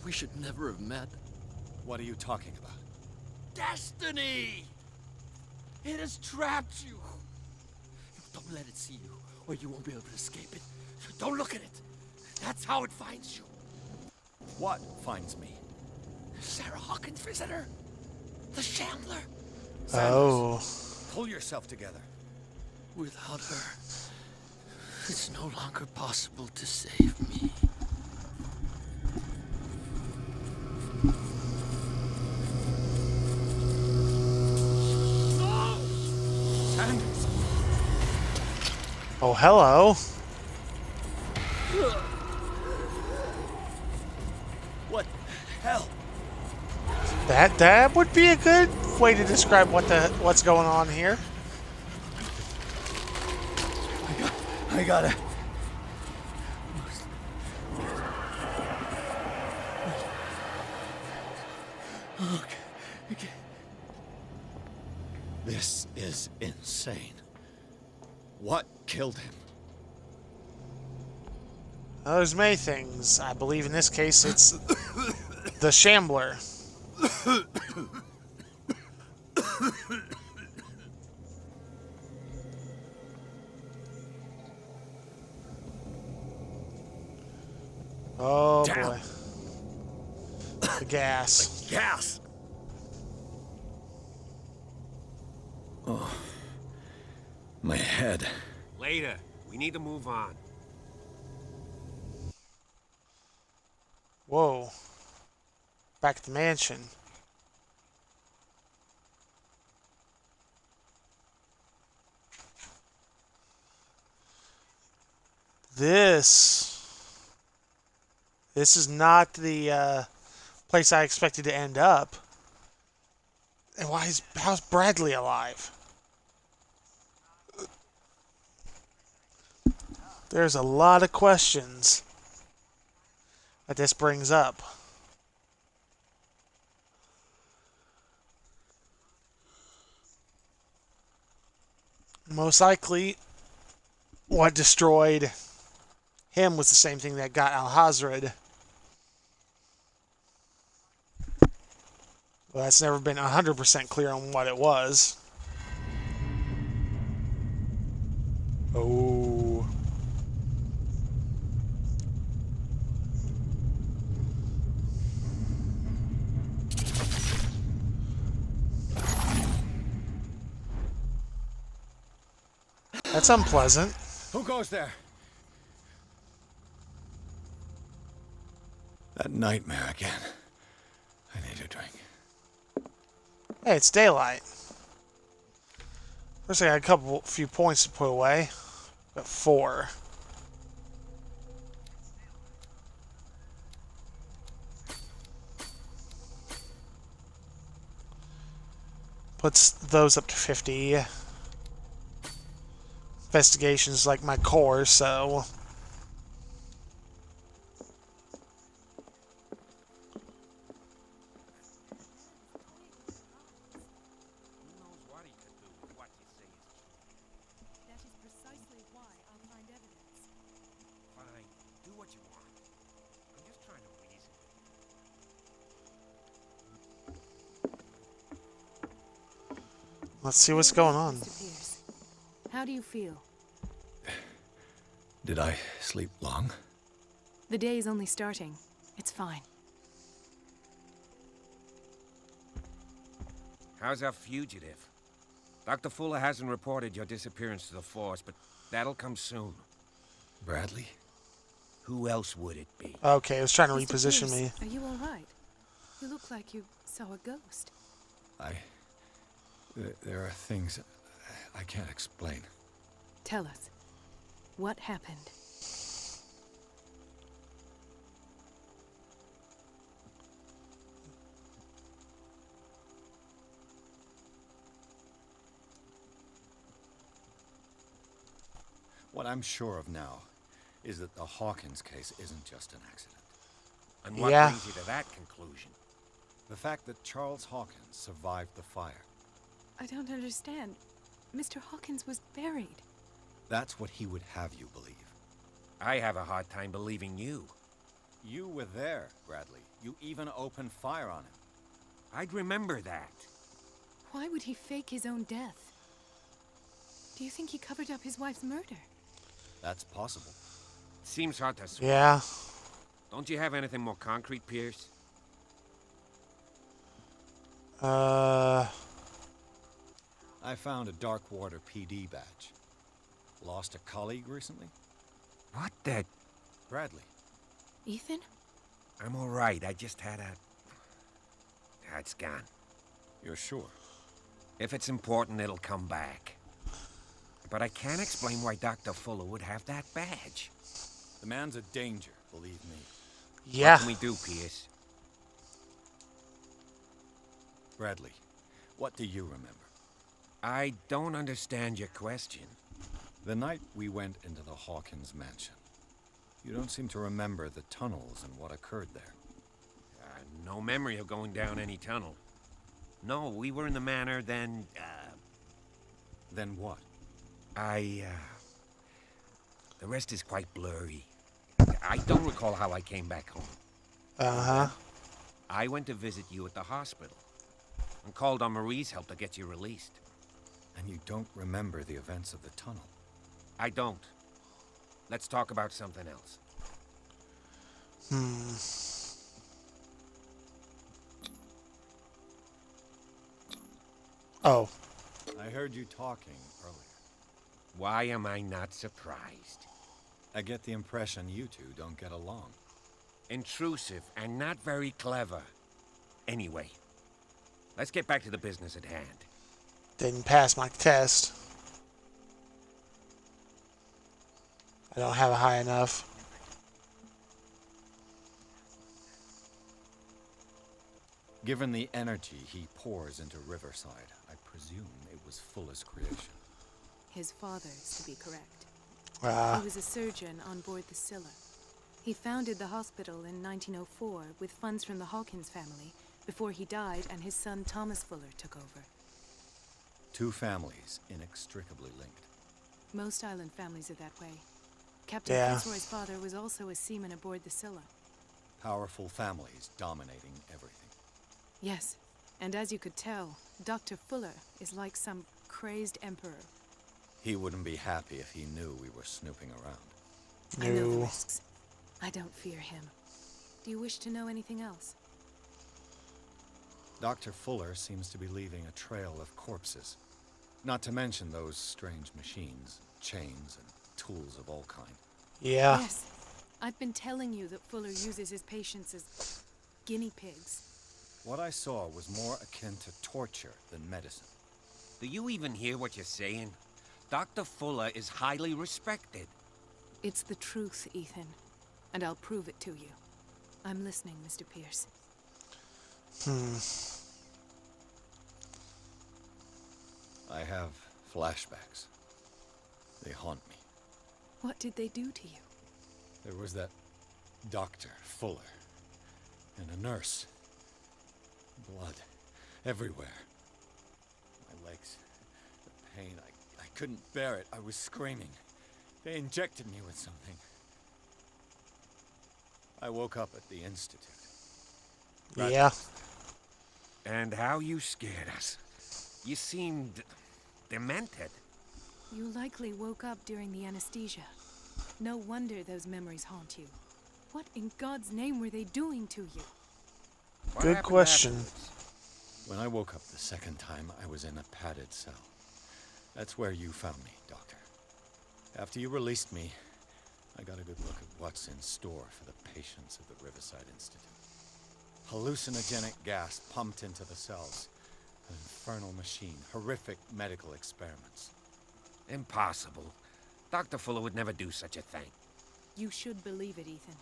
We should never have met. What are you talking about? Destiny! It has trapped you. Don't let it see you, or you won't be able to escape it. Don't look at it. That's how it finds you. What finds me? Sarah Hawkins' visitor. The Shambler. Oh. Pull yourself together. Without her, it's no longer possible to save me. No! Sanders! Oh, hello. What hell? That would be a good way to describe what's going on here. I gotta... Okay. This is insane. What killed him? There's many things. I believe in this case it's the Shambler. Oh boy. The gas. Gas! Oh. My head. Later. We need to move on. Whoa. Back at the mansion. This is not the place I expected to end up. And how's Bradley alive? There's a lot of questions that this brings up. Most likely, what destroyed him was the same thing that got Al-Hazred. Well, that's never been 100% clear on what it was. Oh. That's unpleasant. Who goes there? That nightmare again. I need a drink. Hey, it's daylight. First, I got a few points to put away. Got 4. Puts those up to 50. Investigation's like my core, so... Let's see what's going on. How do you feel? Did I sleep long? The day is only starting. It's fine. How's our fugitive? Dr. Fuller hasn't reported your disappearance to the force, but that'll come soon. Bradley? Who else would it be? Okay, I was trying to Mr. reposition Pierce, me. Are you all right? You look like you saw a ghost. There are things I can't explain. Tell us. What happened? What I'm sure of now is that the Hawkins case isn't just an accident. And what Yeah. brings you to that conclusion? The fact that Charles Hawkins survived the fire. I don't understand. Mr. Hawkins was buried. That's what he would have you believe. I have a hard time believing you. You were there, Bradley. You even opened fire on him. I'd remember that. Why would he fake his own death? Do you think he covered up his wife's murder? That's possible. Seems hard to swear. Yeah. Don't you have anything more concrete, Pierce? I found a Darkwater PD badge. Lost a colleague recently? What the? Bradley. Ethan? I'm all right. I just had a... It's gone. You're sure? If it's important, it'll come back. But I can't explain why Dr. Fuller would have that badge. The man's a danger, believe me. Yeah. What can we do, Pierce? Bradley, what do you remember? I don't understand your question. The night we went into the Hawkins mansion. You don't seem to remember the tunnels and what occurred there. No memory of going down any tunnel. No, we were in the manor, then, Then what? the rest is quite blurry. I don't recall how I came back home. Uh-huh. I went to visit you at the hospital and called on Marie's help to get you released. And you don't remember the events of the tunnel? I don't. Let's talk about something else. Oh. I heard you talking earlier. Why am I not surprised? I get the impression you two don't get along. Intrusive and not very clever. Anyway, let's get back to the business at hand. Didn't pass my test. I don't have a high enough. Given the energy he pours into Riverside, I presume it was Fuller's creation. His father's, to be correct. Ah. He was a surgeon on board the Scylla. He founded the hospital in 1904 with funds from the Hawkins family before he died and his son Thomas Fuller took over. Two families inextricably linked. Most island families are that way. Captain Yeah. Fitzroy's father was also a seaman aboard the Scylla. Powerful families dominating everything. Yes, and as you could tell, Dr. Fuller is like some crazed emperor. He wouldn't be happy if he knew we were snooping around. I know the No. risks. I don't fear him. Do you wish to know anything else? Dr. Fuller seems to be leaving a trail of corpses. Not to mention those strange machines, chains, and tools of all kind. Yeah. Yes. I've been telling you that Fuller uses his patients as guinea pigs. What I saw was more akin to torture than medicine. Do you even hear what you're saying? Dr. Fuller is highly respected. It's the truth, Ethan. And I'll prove it to you. I'm listening, Mr. Pierce. I have flashbacks. They haunt me. What did they do to you? There was that Dr. Fuller and a nurse. Blood everywhere. My legs, the pain, I couldn't bear it. I was screaming. They injected me with something. I woke up at the institute. Yeah. And how you scared us. You seemed demented. You likely woke up during the anesthesia. No wonder those memories haunt you. What in God's name were they doing to you? What Good happened question. afterwards? When I woke up the second time, I was in a padded cell. That's where you found me, Doctor. After you released me, I got a good look at what's in store for the patients of the Riverside Institute. Hallucinogenic gas pumped into the cells. An infernal machine. Horrific medical experiments. Impossible. Dr. Fuller would never do such a thing. You should believe it, Ethan.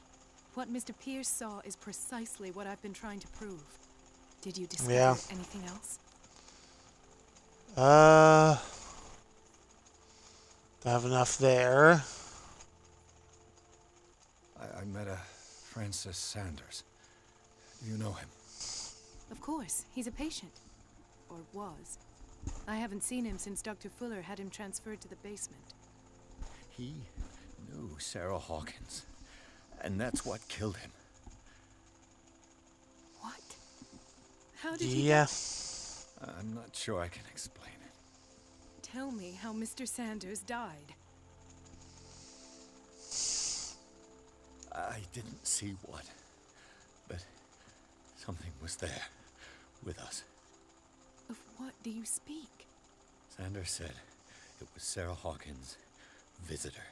What Mr. Pierce saw is precisely what I've been trying to prove. Did you discover Yeah. anything else? Don't have enough there. I met a Francis Sanders. Do you know him? Of course. He's a patient. Or was. I haven't seen him since Dr. Fuller had him transferred to the basement. He knew Sarah Hawkins, and that's what killed him. What? How did he... Yeah. I'm not sure I can explain it. Tell me how Mr. Sanders died. I didn't see what, but something was there with us. Of what do you speak? Sanders said it was Sarah Hawkins' visitor.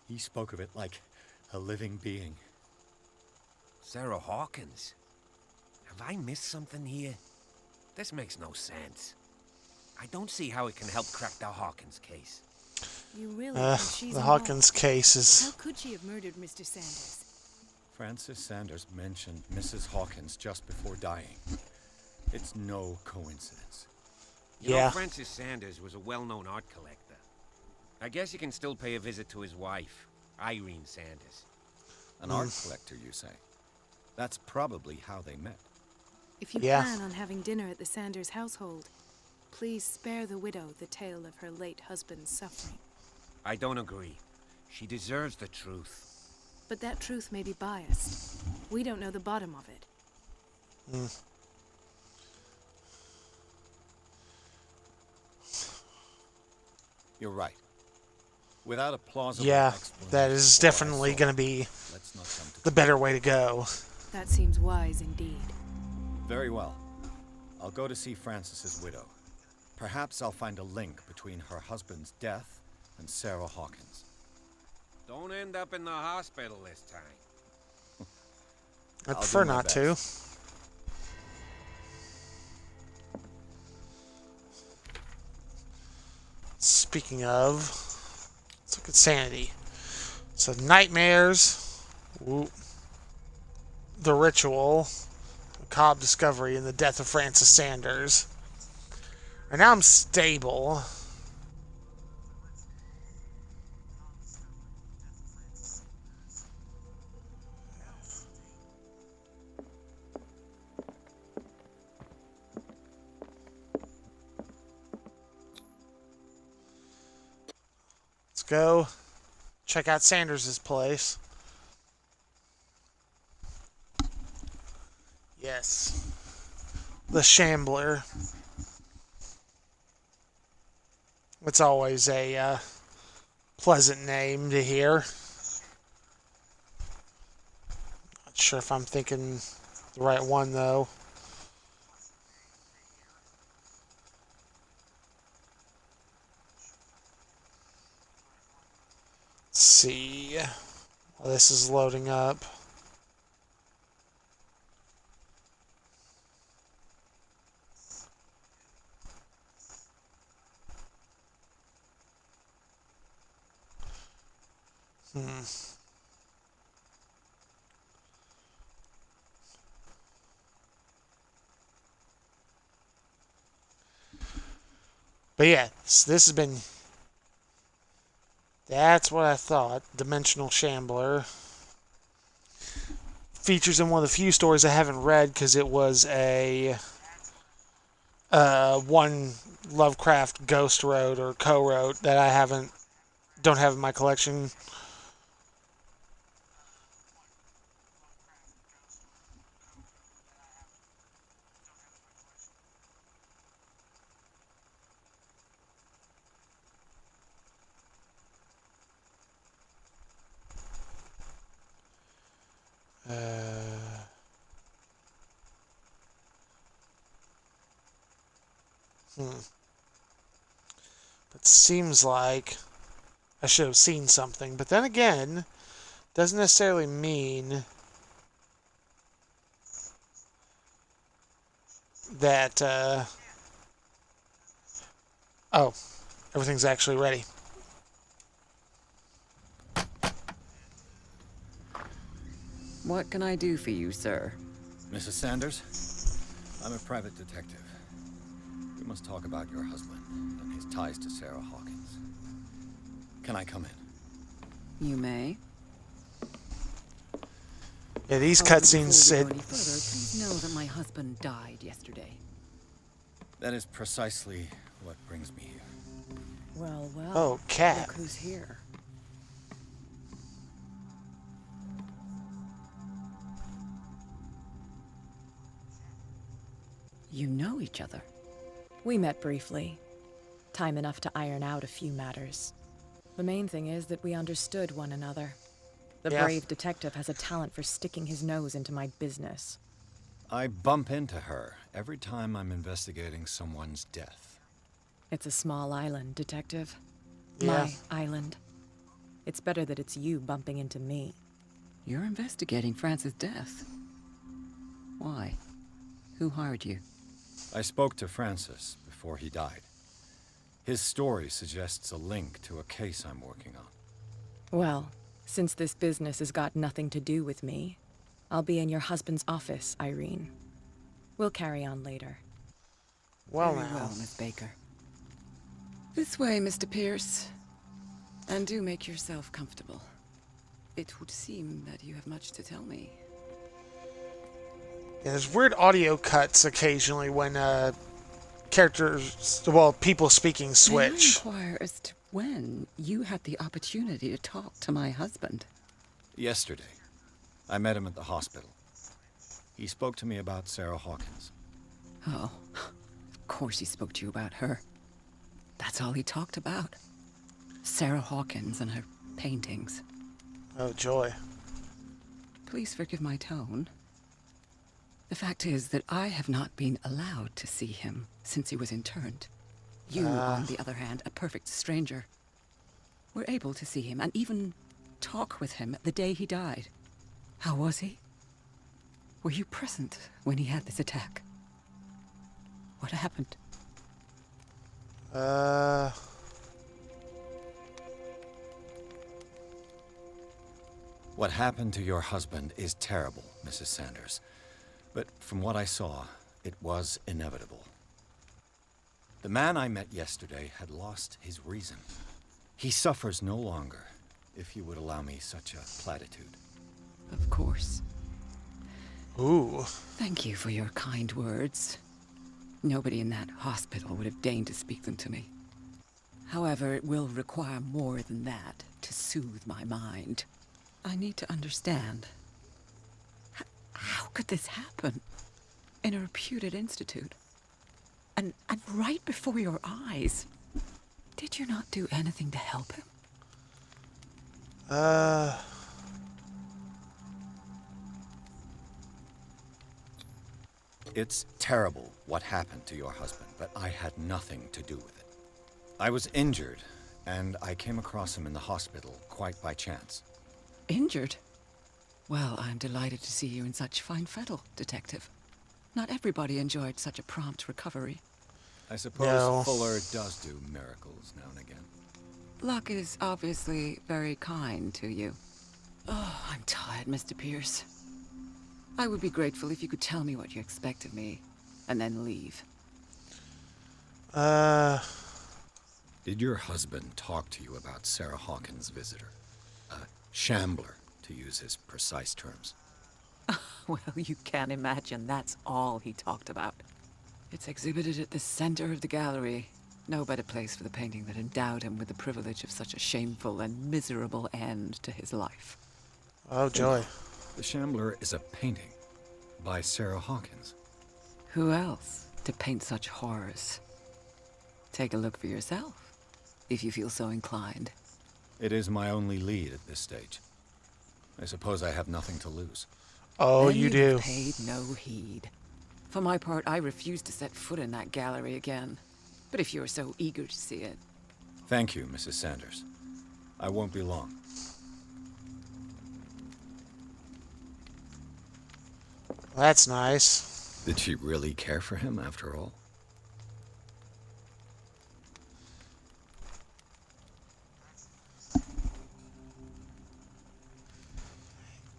He spoke of it like a living being. Sarah Hawkins? Have I missed something here? This makes no sense. I don't see how it can help crack the Hawkins case. You really think she's the involved? Hawkins case is... How could she have murdered Mr. Sanders? Francis Sanders mentioned Mrs. Hawkins just before dying. It's no coincidence. You know, Yeah. Francis Sanders was a well-known art collector. I guess you can still pay a visit to his wife, Irene Sanders. An art collector, you say? That's probably how they met. If you Yeah. plan on having dinner at the Sanders household, please spare the widow the tale of her late husband's suffering. I don't agree. She deserves the truth. But that truth may be biased. We don't know the bottom of it. You're right. Without a plausible Yeah, explanation that is for what I definitely saw, going to be let's not come to the better way to go. That seems wise indeed. Very well. I'll go to see Francis's widow. Perhaps I'll find a link between her husband's death and Sarah Hawkins. Don't end up in the hospital this time. I I'll prefer do my not to. best. Speaking of, let's look at sanity. So nightmares, the ritual, macabre discovery, and the death of Francis Sanders. And now I'm stable. Let's go check out Sanders' place. Yes. The Shambler. It's always a pleasant name to hear. Not sure if I'm thinking the right one, though. Let's see. While this is loading up. But yeah, so this has been... That's what I thought. Dimensional Shambler. Features in one of the few stories I haven't read because it was a... one Lovecraft ghost wrote or co-wrote that I don't have in my collection. It seems like I should have seen something, but then again, doesn't necessarily mean that, oh, everything's actually ready. What can I do for you, sir? Mrs. Sanders, I'm a private detective. We must talk about your husband and his ties to Sarah Hawkins. Can I come in? You may. Yeah, these However, cutscenes before said... we go any further, please know that my husband died yesterday. That is precisely what brings me here. Well, well. Oh, cat. Look who's here. You know each other. We met briefly. Time enough to iron out a few matters. The main thing is that we understood one another. The brave detective has a talent for sticking his nose into my business. I bump into her every time I'm investigating someone's death. It's a small island, Detective. Yeah. My island. It's better that it's you bumping into me. You're investigating Francis' death. Why? Who hired you? I spoke to Francis before he died. His story suggests a link to a case I'm working on. Well, since this business has got nothing to do with me, I'll be in your husband's office, Irene. We'll carry on later. Well, Very well, Miss Baker. This way, Mr. Pierce. And do make yourself comfortable. It would seem that you have much to tell me. Yeah, there's weird audio cuts occasionally when characters, well, people speaking switch. May I inquire as to when you had the opportunity to talk to my husband? Yesterday, I met him at the hospital. He spoke to me about Sarah Hawkins. Oh, of course he spoke to you about her. That's all he talked about. Sarah Hawkins and her paintings. Oh, joy. Please forgive my tone. The fact is that I have not been allowed to see him since he was interned. You, on the other hand, a perfect stranger, were able to see him and even talk with him the day he died. How was he? Were you present when he had this attack? What happened? What happened to your husband is terrible, Mrs. Sanders. But from what I saw, it was inevitable. The man I met yesterday had lost his reason. He suffers no longer, if you would allow me such a platitude. Of course. Ooh. Thank you for your kind words. Nobody in that hospital would have deigned to speak them to me. However, it will require more than that to soothe my mind. I need to understand. How could this happen? In a reputed institute? And right before your eyes? Did you not do anything to help him? It's terrible what happened to your husband, but I had nothing to do with it. I was injured, and I came across him in the hospital quite by chance. Injured? Well, I'm delighted to see you in such fine fettle, Detective. Not everybody enjoyed such a prompt recovery. I suppose No. Fuller does do miracles now and again. Luck is obviously very kind to you. Oh, I'm tired, Mr. Pierce. I would be grateful if you could tell me what you expect of me, and then leave. Did your husband talk to you about Sarah Hawkins' visitor? A shambler, to use his precise terms. Well, you can imagine that's all he talked about. It's exhibited at the center of the gallery. No better place for the painting that endowed him with the privilege of such a shameful and miserable end to his life. Oh, joy. The Shambler is a painting by Sarah Hawkins. Who else to paint such horrors? Take a look for yourself, if you feel so inclined. It is my only lead at this stage. I suppose I have nothing to lose. Oh, Then you do. have paid no heed. For my part, I refuse to set foot in that gallery again. But if you're so eager to see it... Thank you, Mrs. Sanders. I won't be long. That's nice. Did she really care for him after all?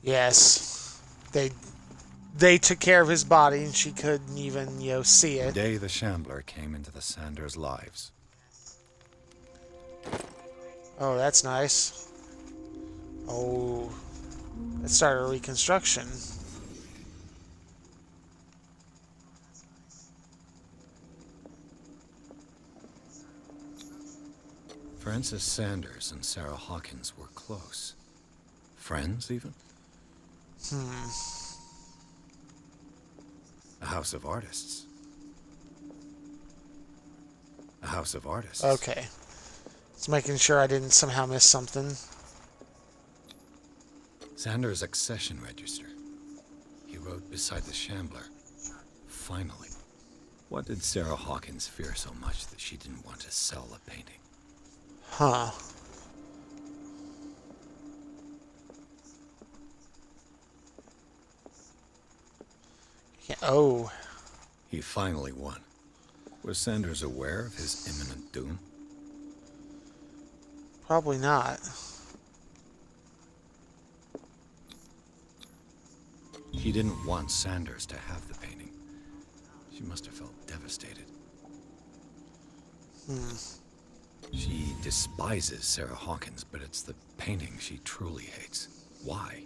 Yes. They took care of his body and she couldn't even, see The it. day the Shambler came into the Sanders' lives. Oh, that's nice. Oh, it started a reconstruction. Francis Sanders and Sarah Hawkins were close. Friends, even? A house of artists. A house of artists. Okay. Just making sure I didn't somehow miss something. Sanders' accession register. He wrote beside the Shambler. Finally. What did Sarah Hawkins fear so much that she didn't want to sell the painting? Huh. Yeah, oh. He finally won. Was Sanders aware of his imminent doom? Probably not. He didn't want Sanders to have the painting. She must have felt devastated. She despises Sarah Hawkins, but it's the painting she truly hates. Why?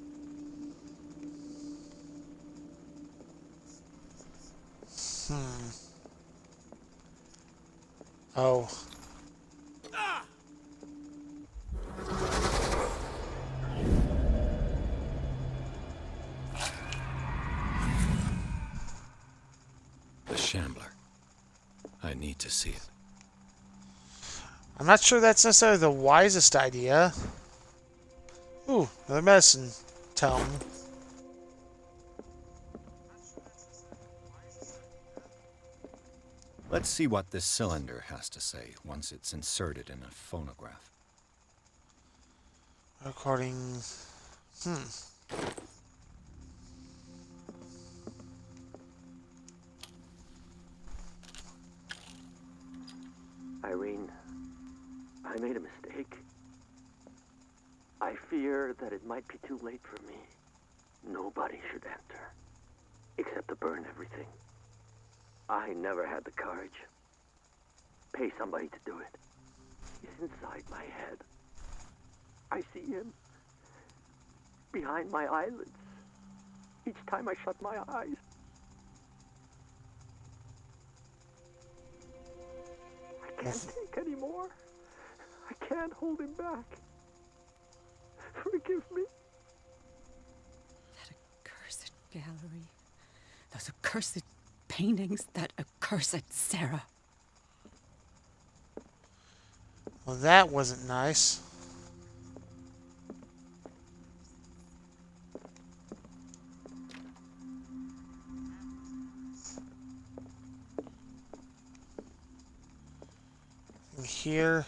Oh. The Shambler. I need to see it. I'm not sure that's necessarily the wisest idea. Ooh, another medicine tome. Let's see what this cylinder has to say once it's inserted in a phonograph. Recording. Irene, I made a mistake. I fear that it might be too late for me. Nobody should enter, except to burn everything. I never had the courage. Pay somebody to do it. He's inside my head. I see him behind my eyelids each time I shut my eyes. I can't take any more. I can't hold him back. Forgive me. That accursed gallery. Those accursed paintings. That accursed Sarah. Well, that wasn't nice. And here.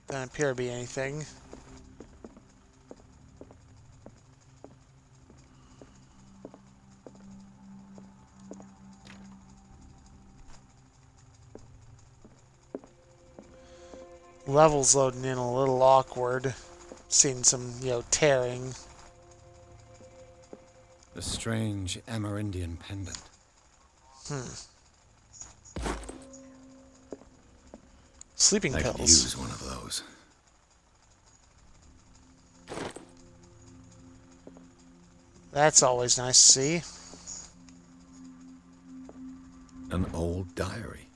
Doesn't appear to be anything. Levels loading in a little awkward. Seeing some, tearing. A strange Amerindian pendant. Sleeping I pills. could use one of those. That's always nice to see. An old diary.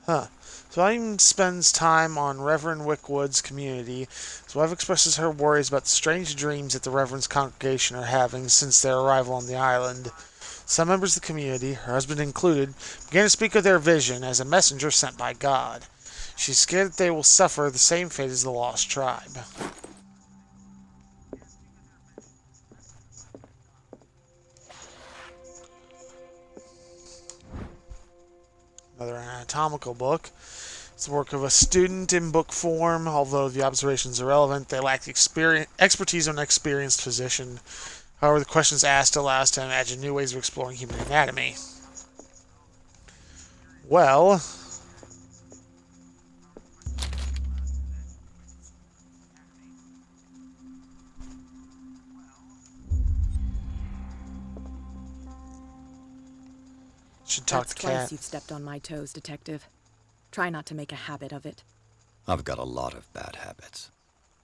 Huh. So Aim spends time on Reverend Wickwood's community. His wife expresses her worries about the strange dreams that the Reverend's congregation are having since their arrival on the island. Some members of the community, her husband included, begin to speak of their vision as a messenger sent by God. She's scared that they will suffer the same fate as the lost tribe. Another anatomical book. It's the work of a student in book form. Although the observations are relevant, they lack expertise of an experienced physician. However, the questions asked allow us to imagine new ways of exploring human anatomy. Well, should talk That's to twice Kat. you've stepped on my toes, Detective. Try not to make a habit of it. I've got a lot of bad habits.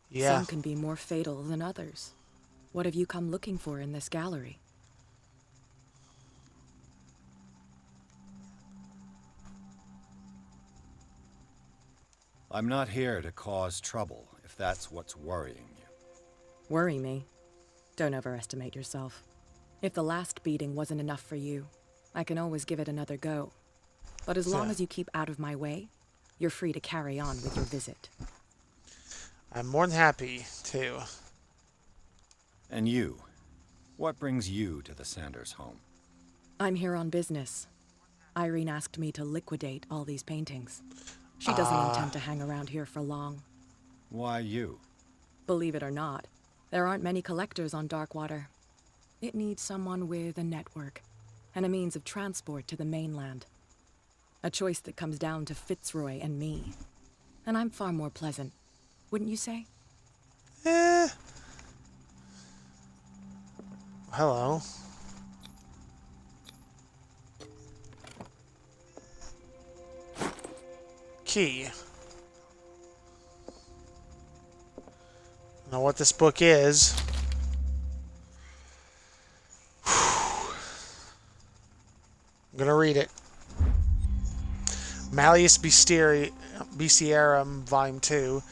Yeah. Some can be more fatal than others. What have you come looking for in this gallery? I'm not here to cause trouble, if that's what's worrying you. Worry me? Don't overestimate yourself. If the last beating wasn't enough for you, I can always give it another go. But as long as you keep out of my way, you're free to carry on with your visit. I'm more than happy to. And you? What brings you to the Sanders home? I'm here on business. Irene asked me to liquidate all these paintings. She doesn't intend to hang around here for long. Why you? Believe it or not, there aren't many collectors on Darkwater. It needs someone with a network and a means of transport to the mainland. A choice that comes down to Fitzroy and me. And I'm far more pleasant, wouldn't you say? Hello. Key. Know what this book is. I'm gonna read it. Malleus Bestiarum, Volume 2.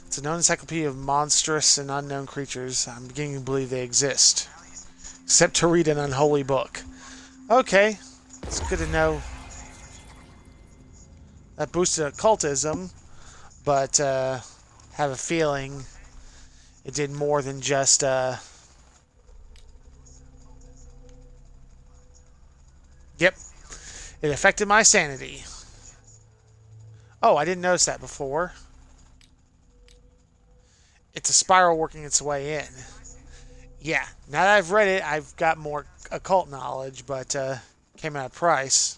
It's a known encyclopedia of monstrous and unknown creatures. I'm beginning to believe they exist. Except to read an unholy book. Okay. It's good to know. That boosted occultism, but have a feeling it did more than just Yep. It affected my sanity. Oh, I didn't notice that before. It's a spiral working its way in. Yeah, now that I've read it, I've got more occult knowledge, but came at a price.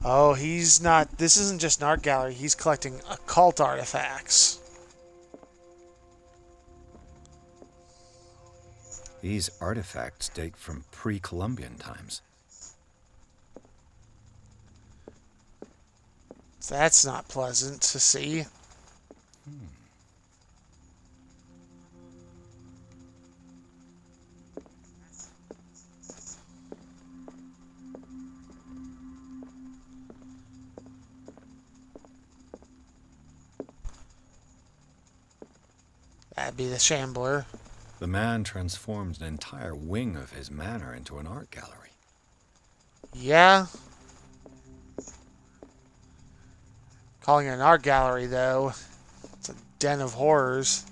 Oh, he's not... This isn't just an art gallery. He's collecting occult artifacts. These artifacts date from pre-Columbian times. That's not pleasant to see. That'd be the Shambler. The man transformed an entire wing of his manor into an art gallery. Yeah. Calling it an art gallery, though, it's a den of horrors.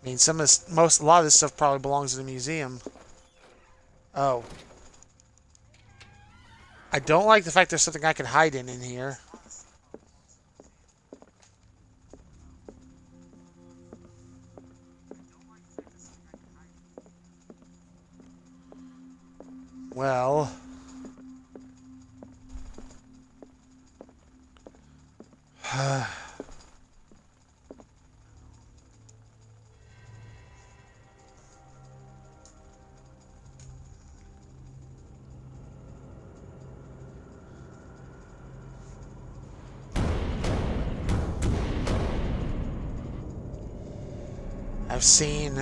I mean, a lot of this stuff probably belongs in a museum. Oh. I don't like the fact there's something I can hide in here. Well. I've seen...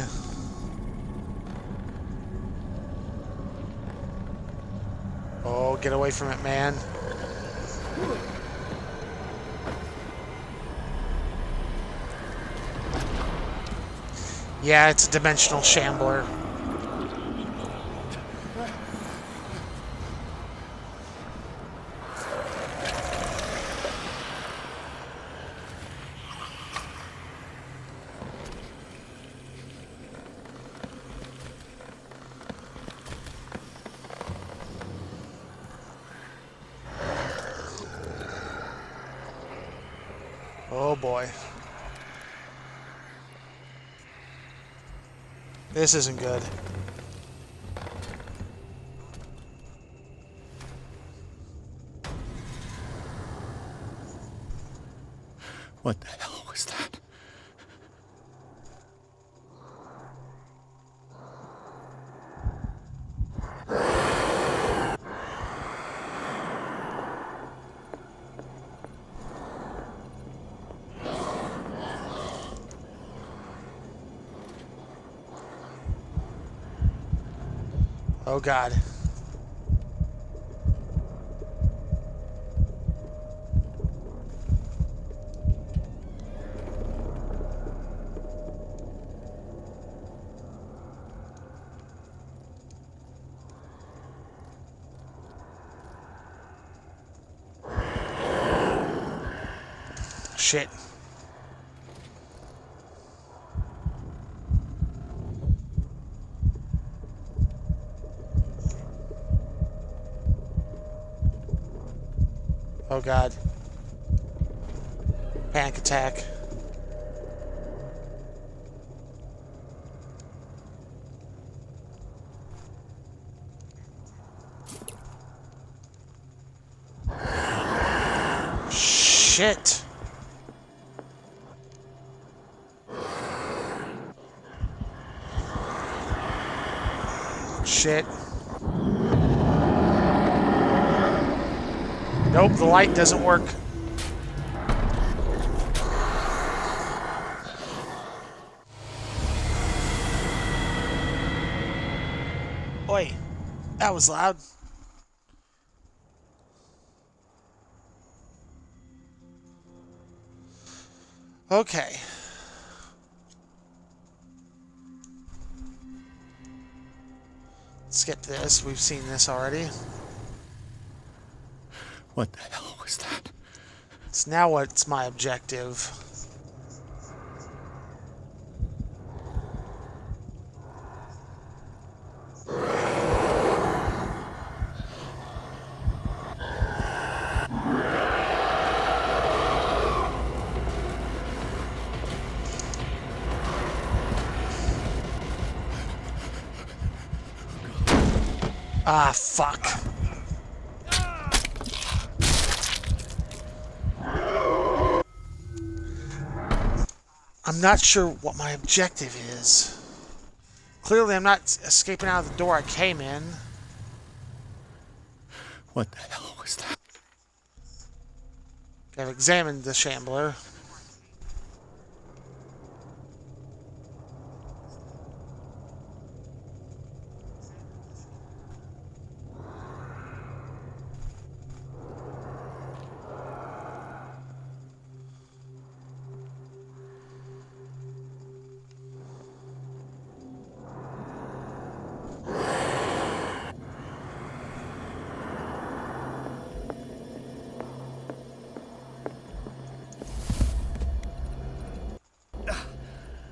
Oh, get away from it, man. Yeah, it's a dimensional shambler. Oh boy. This isn't good. What the hell was that? Oh God. Shit. Oh God. Panic attack. Shit. Shit. Nope, the light doesn't work. Oi, that was loud. Okay. Skip this. We've seen this already. What the hell was that? So now what's my objective? Ah, fuck. I'm not sure what my objective is. Clearly, I'm not escaping out of the door I came in. What the hell was that? I've examined the Shambler.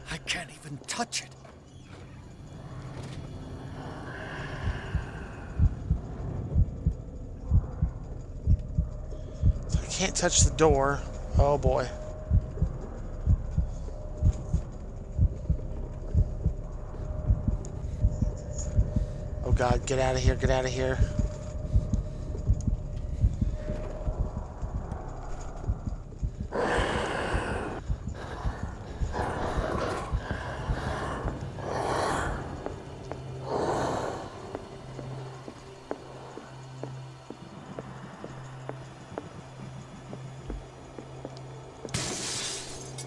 I can't even touch it. I can't touch the door. Oh boy. Oh God, get out of here, get out of here.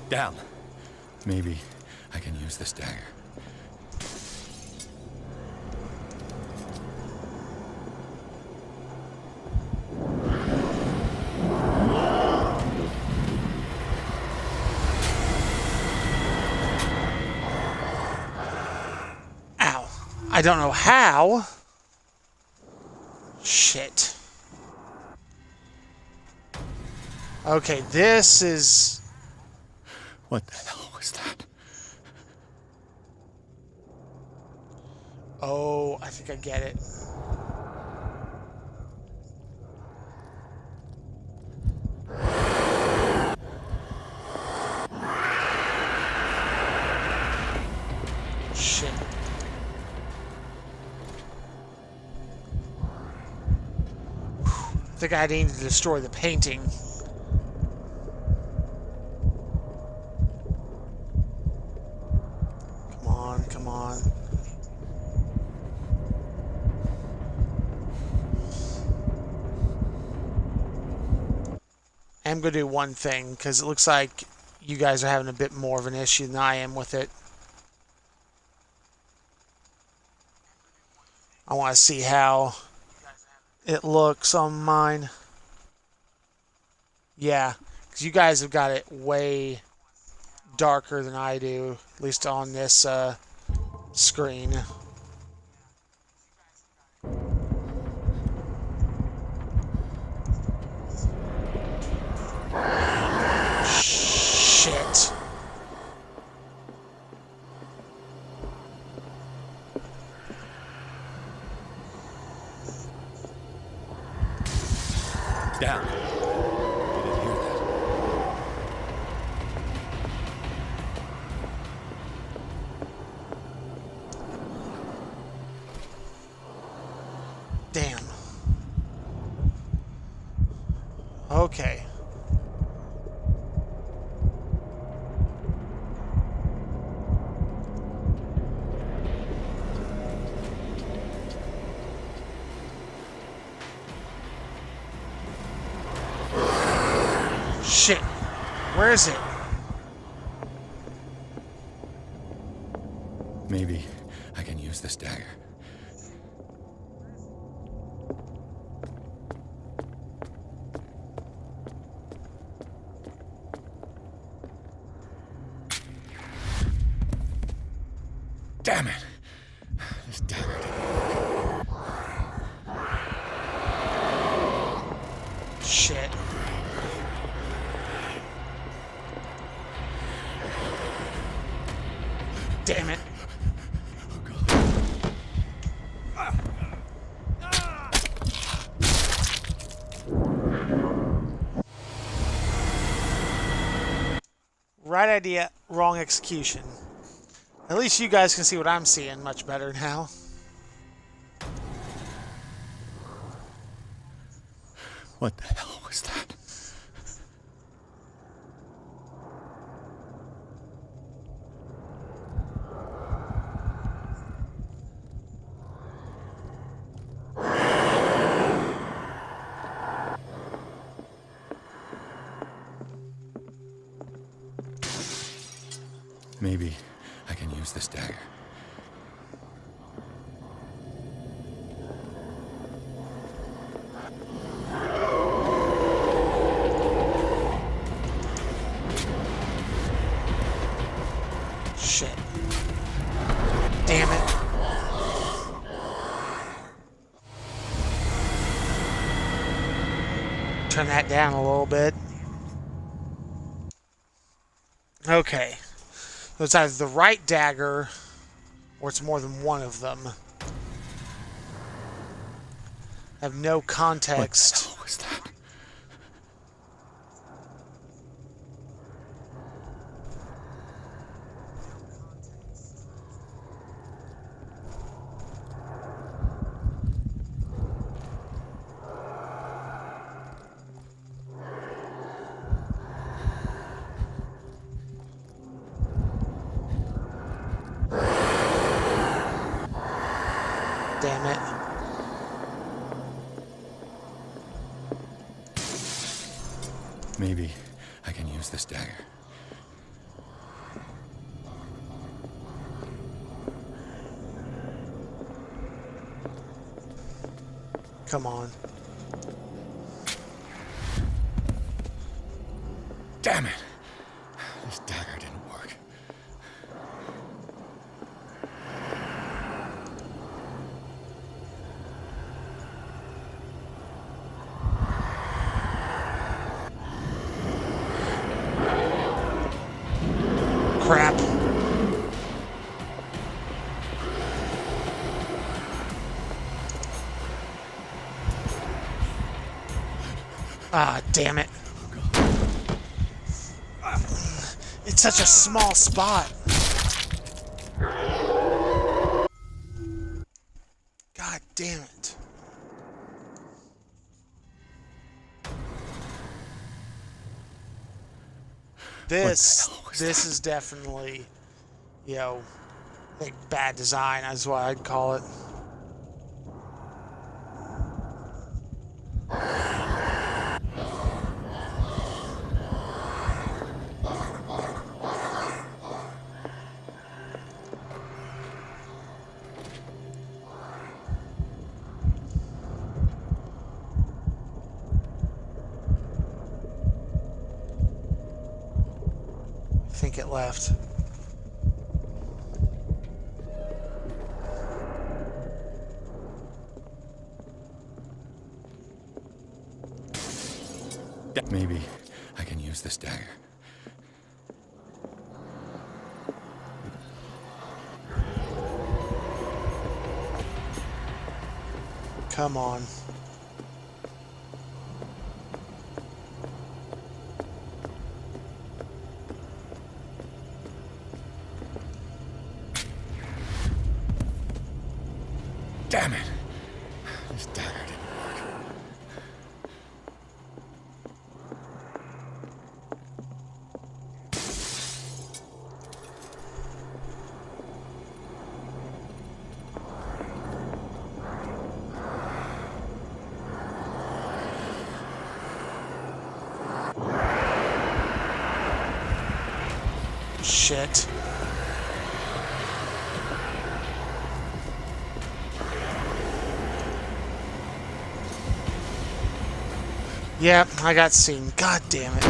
Down. Maybe I can use this dagger. Ow. I don't know how. Shit. Okay, this is... What the hell was that? Oh, I think I get it. Shit. I think I need to destroy the painting. Come on, come on. I'm going to do one thing, because it looks like you guys are having a bit more of an issue than I am with it. I want to see how it looks on mine. Yeah, because you guys have got it way darker than I do, at least on this screen. Shit. Down. You didn't hear that? Damn. Okay. Shit. Where is it? Maybe I can use this dagger. Damn it! This dagger didn't work. Shit. Damn it. Right idea, wrong execution. At least you guys can see what I'm seeing much better now. What the hell was that? Maybe I can use this dagger. Shit. Damn it. Turn that down a little bit. Okay. So it's either the right dagger or it's more than one of them. I have no context. What the hell was that? Damn it. Maybe I can use this dagger. Come on. Damn it! This dagger didn't work. Crap. Ah, damn it. It's such a small spot. God damn it. This is definitely, you know, like bad design, is what I'd call it. think it left. Maybe I can use this dagger. Come on. Damn it! This dagger didn't work. Shit. Yeah, I got seen. God damn it.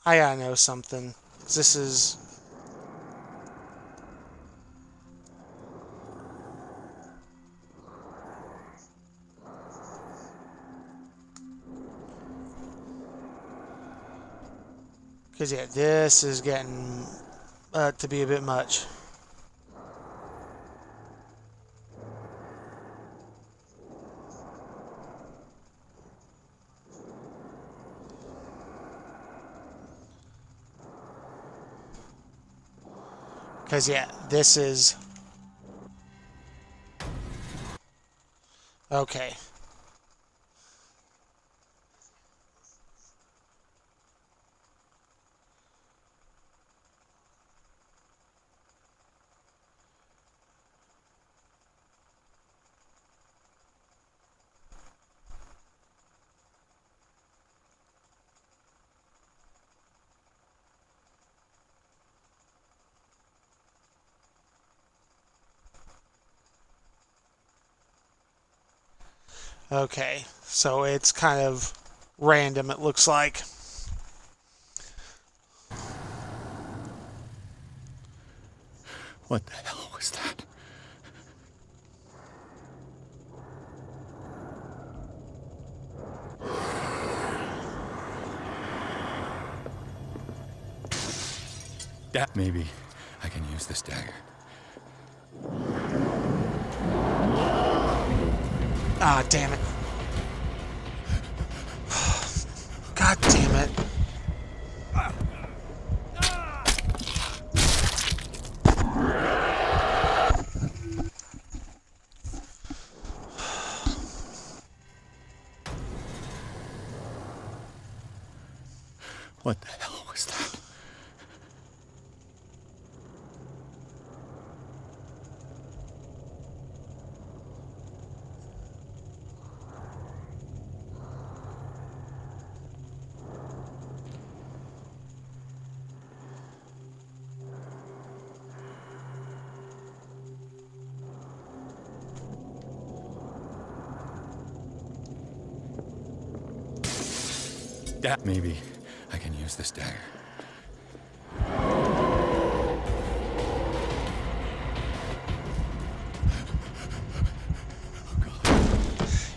I gotta know something. This is... Because, yeah, this is getting to be a bit much. Because, yeah, this is... Okay. Okay, so it's kind of random, it looks like. What the hell was that? Maybe I can use this dagger. Ah, damn it. God damn it. What the hell was that? Maybe I can use this dagger.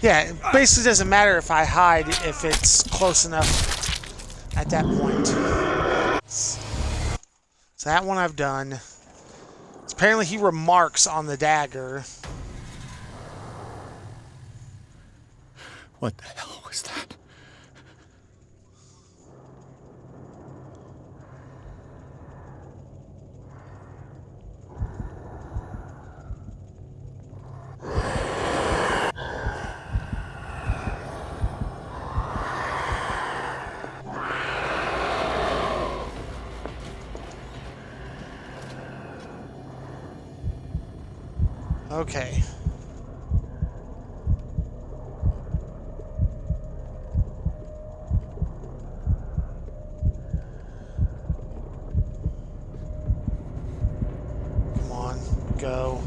Yeah, it basically doesn't matter if I hide if it's close enough at that point. So that one I've done. Apparently he remarks on the dagger. What the hell was that? Okay. Come on, go.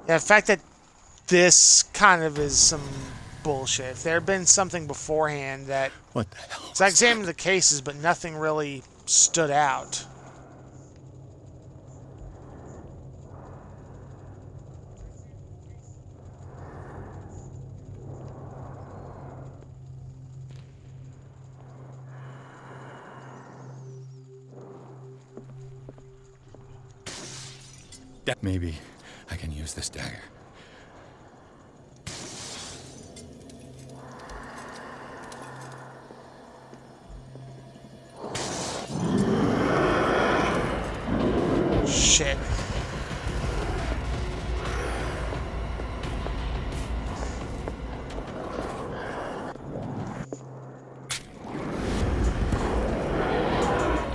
Yeah, the fact that this kind of is some bullshit. If there had been something beforehand that... What the hell? So I examined the cases, but nothing really stood out. Maybe I can use this dagger. Shit.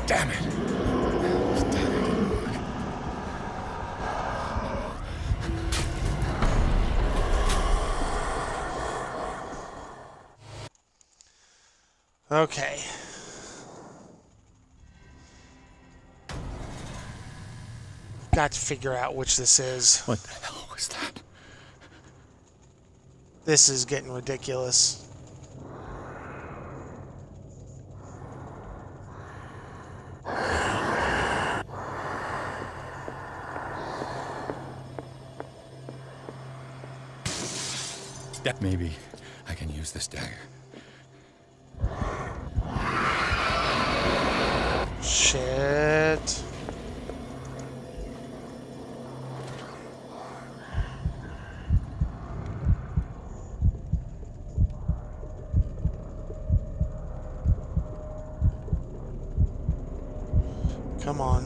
Damn it. Okay. Got to figure out which this is. What the hell was that? This is getting ridiculous. Maybe I can use this dagger. Shit. Come on.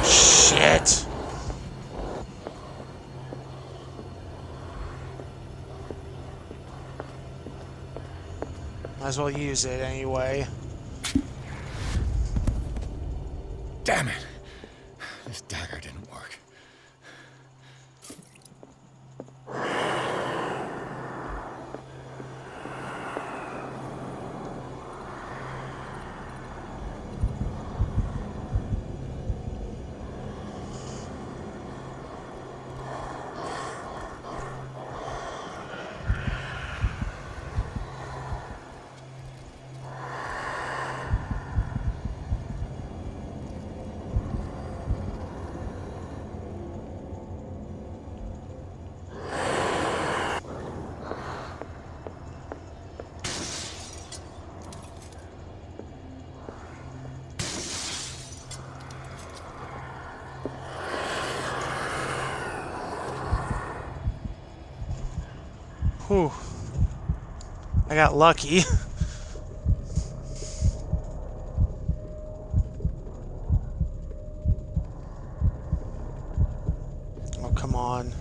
Shit. Might as well use it anyway. Damn it. This dagger didn't work. Whew. I got lucky. Oh, come on.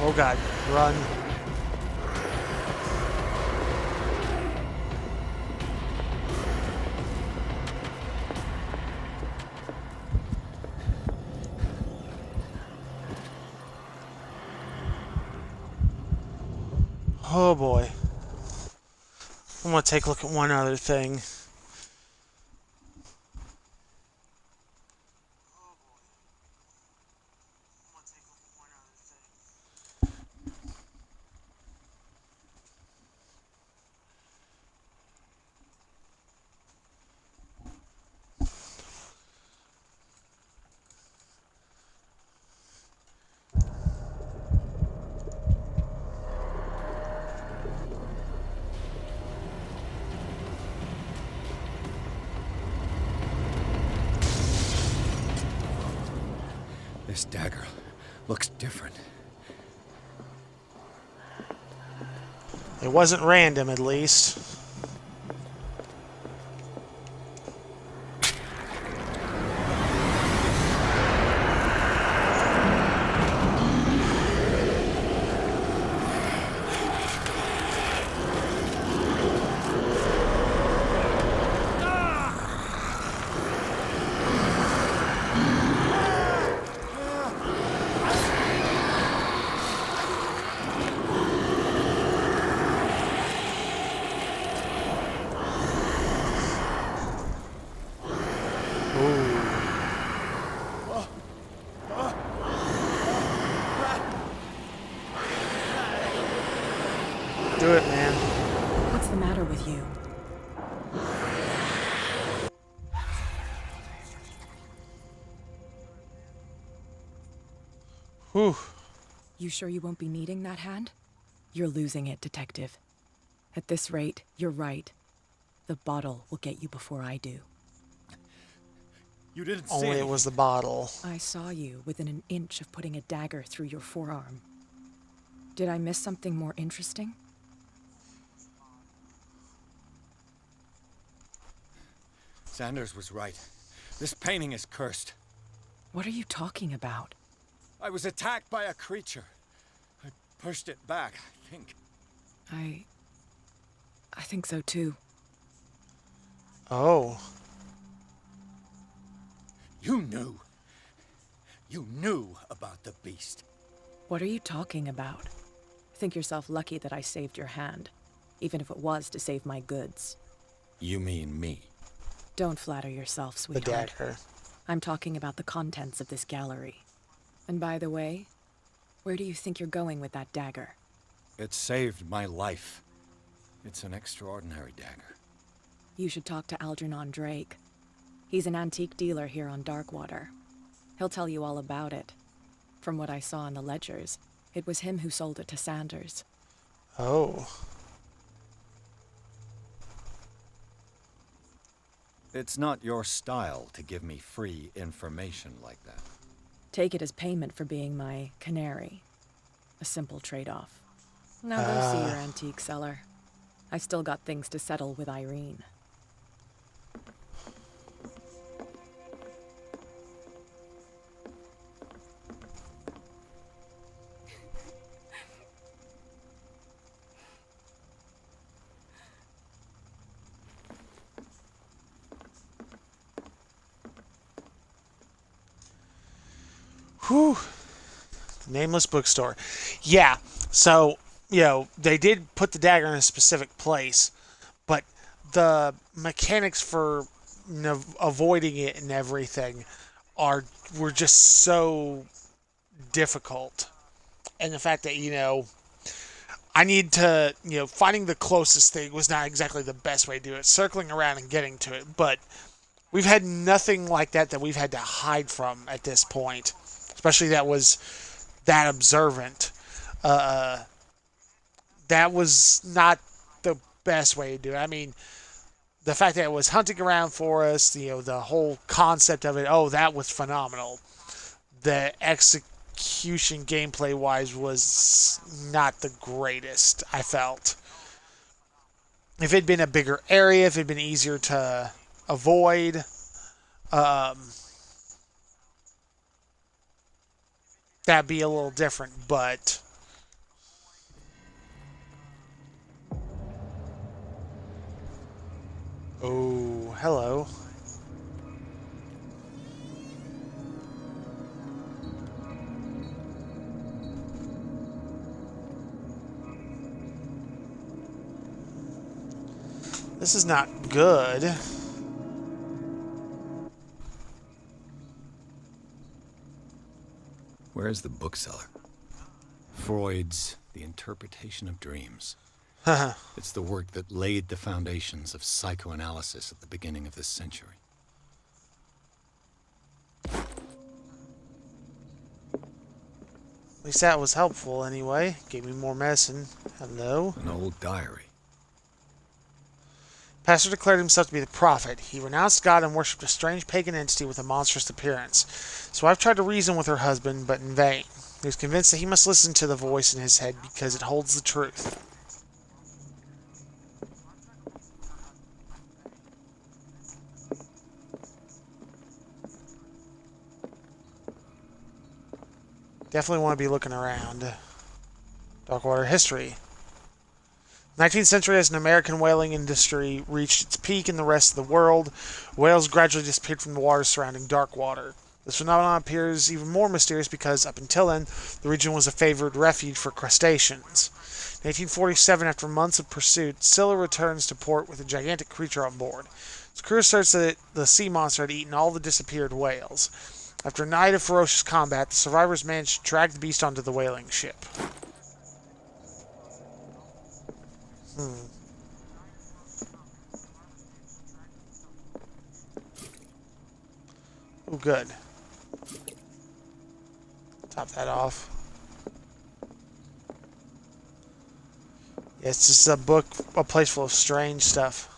Oh god, run. Oh boy. I'm gonna take a look at one other thing. This dagger looks different. It wasn't random, at least. Do it, man. What's the matter with you? Whew. You sure you won't be needing that hand? You're losing it, Detective. At this rate, you're right. The bottle will get you before I do. You didn't see Only it anything. was the bottle. I saw you within an inch of putting a dagger through your forearm. Did I miss something more interesting? Sanders was right. This painting is cursed. What are you talking about? I was attacked by a creature. I pushed it back, I think. I think so too. Oh. You knew. You knew about the beast. What are you talking about? Think yourself lucky that I saved your hand, even if it was to save my goods. You mean me? Don't flatter yourself, The sweetheart. dagger. I'm talking about the contents of this gallery. And by the way, where do you think you're going with that dagger? It saved my life. It's an extraordinary dagger. You should talk to Algernon Drake. He's an antique dealer here on Darkwater. He'll tell you all about it. From what I saw in the ledgers, it was him who sold it to Sanders. Oh. It's not your style to give me free information like that. Take it as payment for being my canary. A simple trade-off. Now go see your antique seller. I still got things to settle with Irene. Whew. Nameless bookstore. Yeah, so, they did put the dagger in a specific place, but the mechanics for avoiding it and everything were just so difficult. And the fact that, I need to, finding the closest thing was not exactly the best way to do it. Circling around and getting to it, but we've had nothing like that we've had to hide from at this point. Especially that was that observant. That was not the best way to do it. I mean, the fact that it was hunting around for us, the whole concept of it, that was phenomenal. The execution gameplay-wise was not the greatest, I felt. If it had been a bigger area, if it had been easier to avoid, that'd be a little different, but oh, hello. This is not good. Where is the bookseller? Freud's The Interpretation of Dreams. It's the work that laid the foundations of psychoanalysis at the beginning of this century. At least that was helpful anyway. Gave me more medicine. Hello. An old diary. Pastor declared himself to be the prophet. He renounced God and worshipped a strange pagan entity with a monstrous appearance. His wife tried to reason with her husband, but in vain. He was convinced that he must listen to the voice in his head because it holds the truth. Definitely want to be looking around. Darkwater history. 19th century, as an American whaling industry reached its peak in the rest of the world, whales gradually disappeared from the waters surrounding Darkwater. This phenomenon appears even more mysterious because, up until then, the region was a favored refuge for crustaceans. In 1847, after months of pursuit, Scylla returns to port with a gigantic creature on board. His crew asserts that the sea monster had eaten all the disappeared whales. After a night of ferocious combat, the survivors managed to drag the beast onto the whaling ship. Oh, good. Top that off. Yeah, it's just a place full of strange stuff.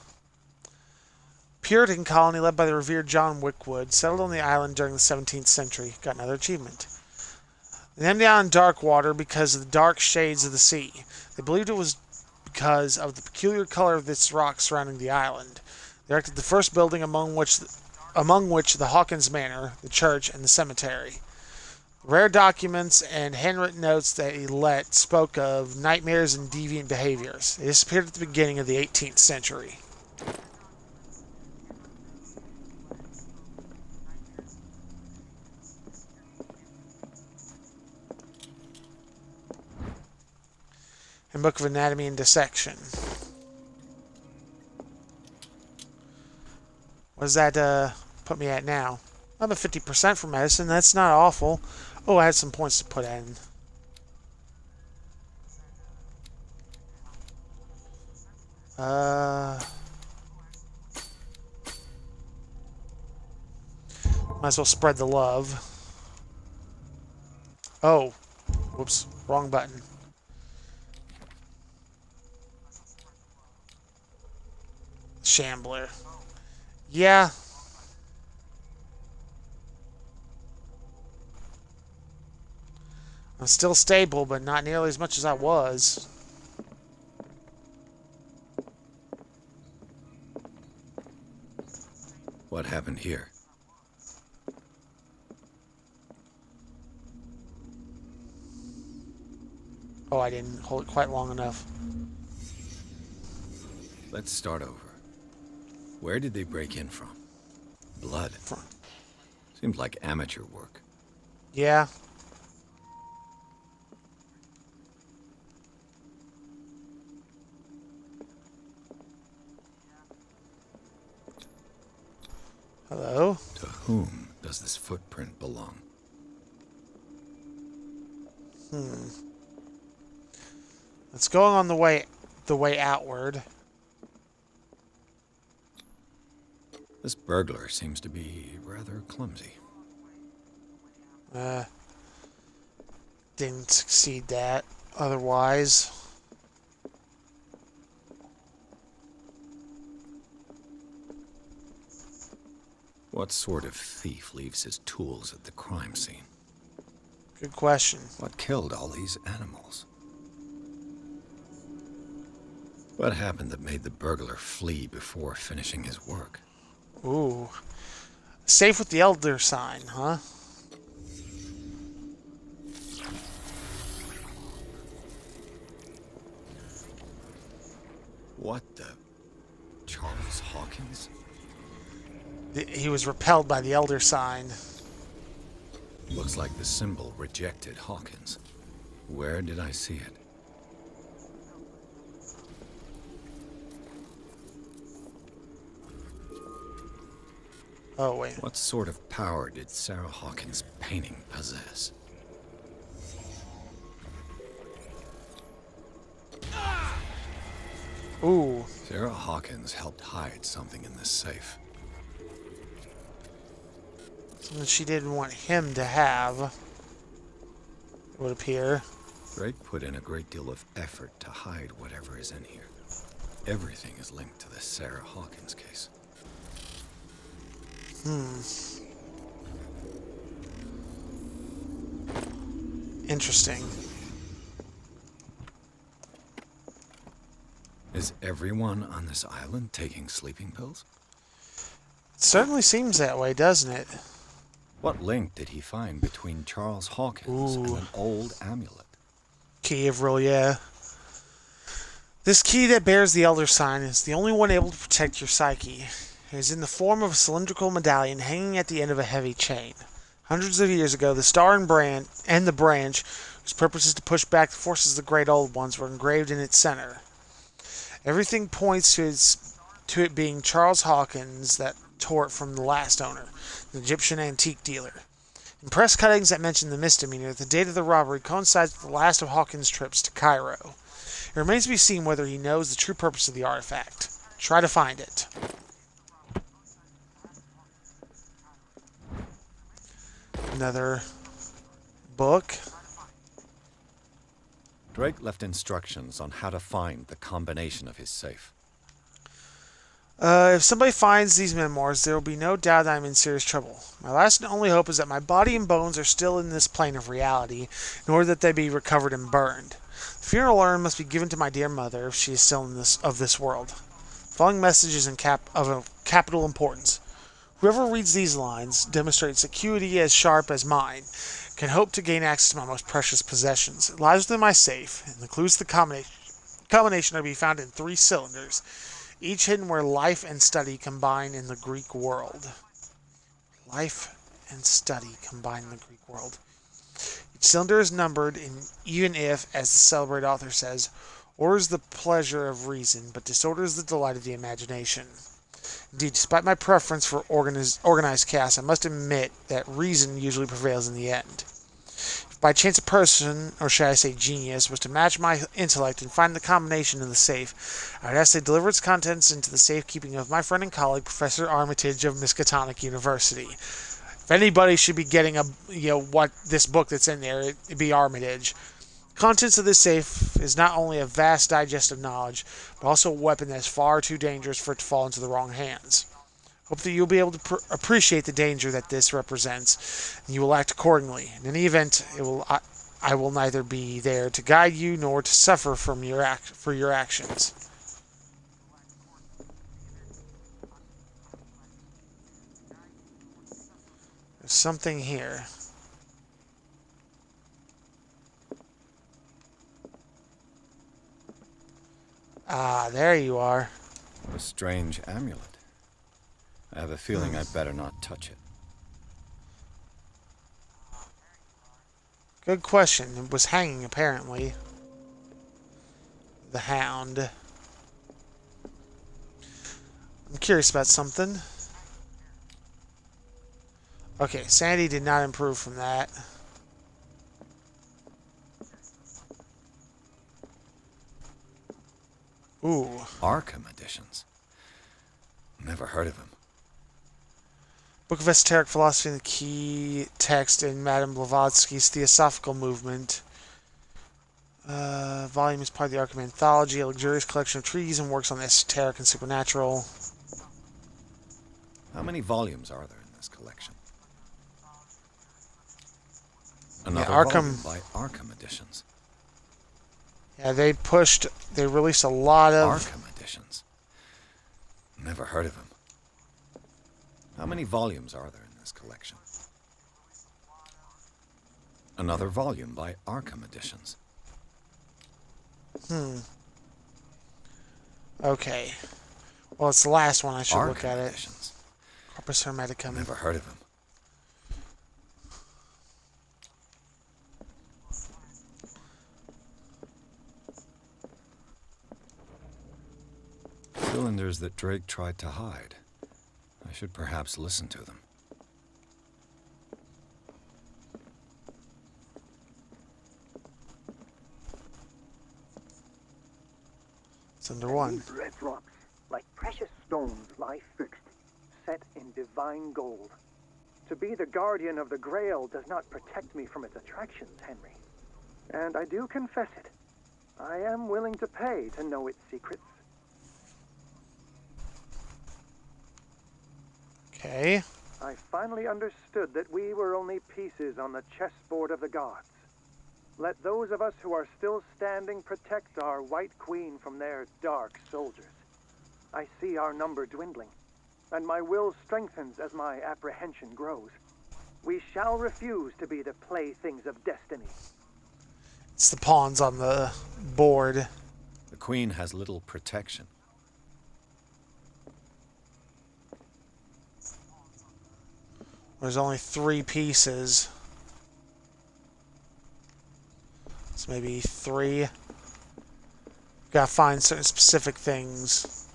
Puritan colony led by the revered John Wickwood settled on the island during the 17th century. Got another achievement. They named the island Darkwater because of the dark shades of the sea. They believed it was because of the peculiar color of its rocks surrounding the island. They erected the first building among which the Hawkins Manor, the church, and the cemetery. Rare documents and handwritten notes that he let spoke of nightmares and deviant behaviors. They disappeared at the beginning of the 18th century. And Book of Anatomy and Dissection. What does that put me at now? I'm at 50% for medicine. That's not awful. Oh, I had some points to put in. Might as well spread the love. Oh. Whoops. Wrong button. Shambler. Yeah. I'm still stable, but not nearly as much as I was. What happened here? Oh, I didn't hold it quite long enough. Let's start over. Where did they break in from? Blood. Seems like amateur work. Yeah. Hello? To whom does this footprint belong? It's going on the way outward. This burglar seems to be rather clumsy. Didn't succeed that otherwise. What sort of thief leaves his tools at the crime scene? Good question. What killed all these animals? What happened that made the burglar flee before finishing his work? Ooh. Safe with the Elder sign, huh? What the... Charles Hawkins? He was repelled by the Elder sign. Looks like the symbol rejected Hawkins. Where did I see it? Oh, wait. What sort of power did Sarah Hawkins' painting possess? Ooh. Sarah Hawkins helped hide something in this safe. Something she didn't want him to have, it would appear. Drake put in a great deal of effort to hide whatever is in here. Everything is linked to the Sarah Hawkins case. Interesting. Is everyone on this island taking sleeping pills? It certainly seems that way, doesn't it? What link did he find between Charles Hawkins and an old amulet? Key of Rule, yeah. This key that bears the Elder sign is the only one able to protect your psyche. It is in the form of a cylindrical medallion hanging at the end of a heavy chain. Hundreds of years ago, the star and the branch, whose purpose is to push back the forces of the great old ones, were engraved in its center. Everything points to it being Charles Hawkins that tore it from the last owner, the Egyptian antique dealer. In press cuttings that mention the misdemeanor, the date of the robbery coincides with the last of Hawkins' trips to Cairo. It remains to be seen whether he knows the true purpose of the artifact. Try to find it. Another book. Drake left instructions on how to find the combination of his safe. If somebody finds these memoirs, there will be no doubt that I'm in serious trouble. My last and only hope is that my body and bones are still in this plane of reality, in order that they be recovered and burned. The funeral urn must be given to my dear mother, if she is still in this world. The following message is of capital importance. Whoever reads these lines demonstrates acuity as sharp as mine, can hope to gain access to my most precious possessions. It lies within my safe, and includes the combination to be found in 3 cylinders, each hidden where life and study combine in the Greek world. Life and study combine in the Greek world. Each cylinder is numbered, and even if, as the celebrated author says, order is the pleasure of reason, but disorder is the delight of the imagination. Indeed, despite my preference for organized chaos, I must admit that reason usually prevails in the end. If by chance a person, or should I say genius, was to match my intellect and find the combination in the safe, I would ask to deliver its contents into the safekeeping of my friend and colleague, Professor Armitage of Miskatonic University. If anybody should be getting what this book that's in there, it'd be Armitage. The contents of this safe is not only a vast digest of knowledge, but also a weapon that is far too dangerous for it to fall into the wrong hands. Hope that you'll be able to appreciate the danger that this represents, and you will act accordingly. In any event, I will neither be there to guide you nor to suffer for your actions. There's something here. Ah, there you are. What a strange amulet. I have a feeling I'd better not touch it. Good question. It was hanging, apparently. The hound. I'm curious about something. Okay, Sandy did not improve from that. Ooh. Arkham editions. Never heard of him. Book of Esoteric Philosophy and the key text in Madame Blavatsky's Theosophical Movement. Volume is part of the Arkham Anthology, a luxurious collection of treatises and works on the esoteric and supernatural. How many volumes are there in this collection? Another volume by Arkham editions. Yeah, they released a lot of... Arkham editions. Never heard of him. How many volumes are there in this collection? Another volume by Arkham editions. Okay. Well, it's the last one. I should look at it. Editions. Corpus Hermeticum. Never heard of him. Cylinders that Drake tried to hide. I should perhaps listen to them. It's under 1. These red rocks, like precious stones, lie fixed, set in divine gold. To be the guardian of the Grail does not protect me from its attractions, Henry. And I do confess it. I am willing to pay to know its secrets. Okay. I finally understood that we were only pieces on the chessboard of the gods. Let those of us who are still standing protect our White Queen from their dark soldiers. I see our number dwindling, and my will strengthens as my apprehension grows. We shall refuse to be the playthings of destiny. It's the pawns on the board. The Queen has little protection. There's only 3 pieces. So maybe 3. Gotta find certain specific things.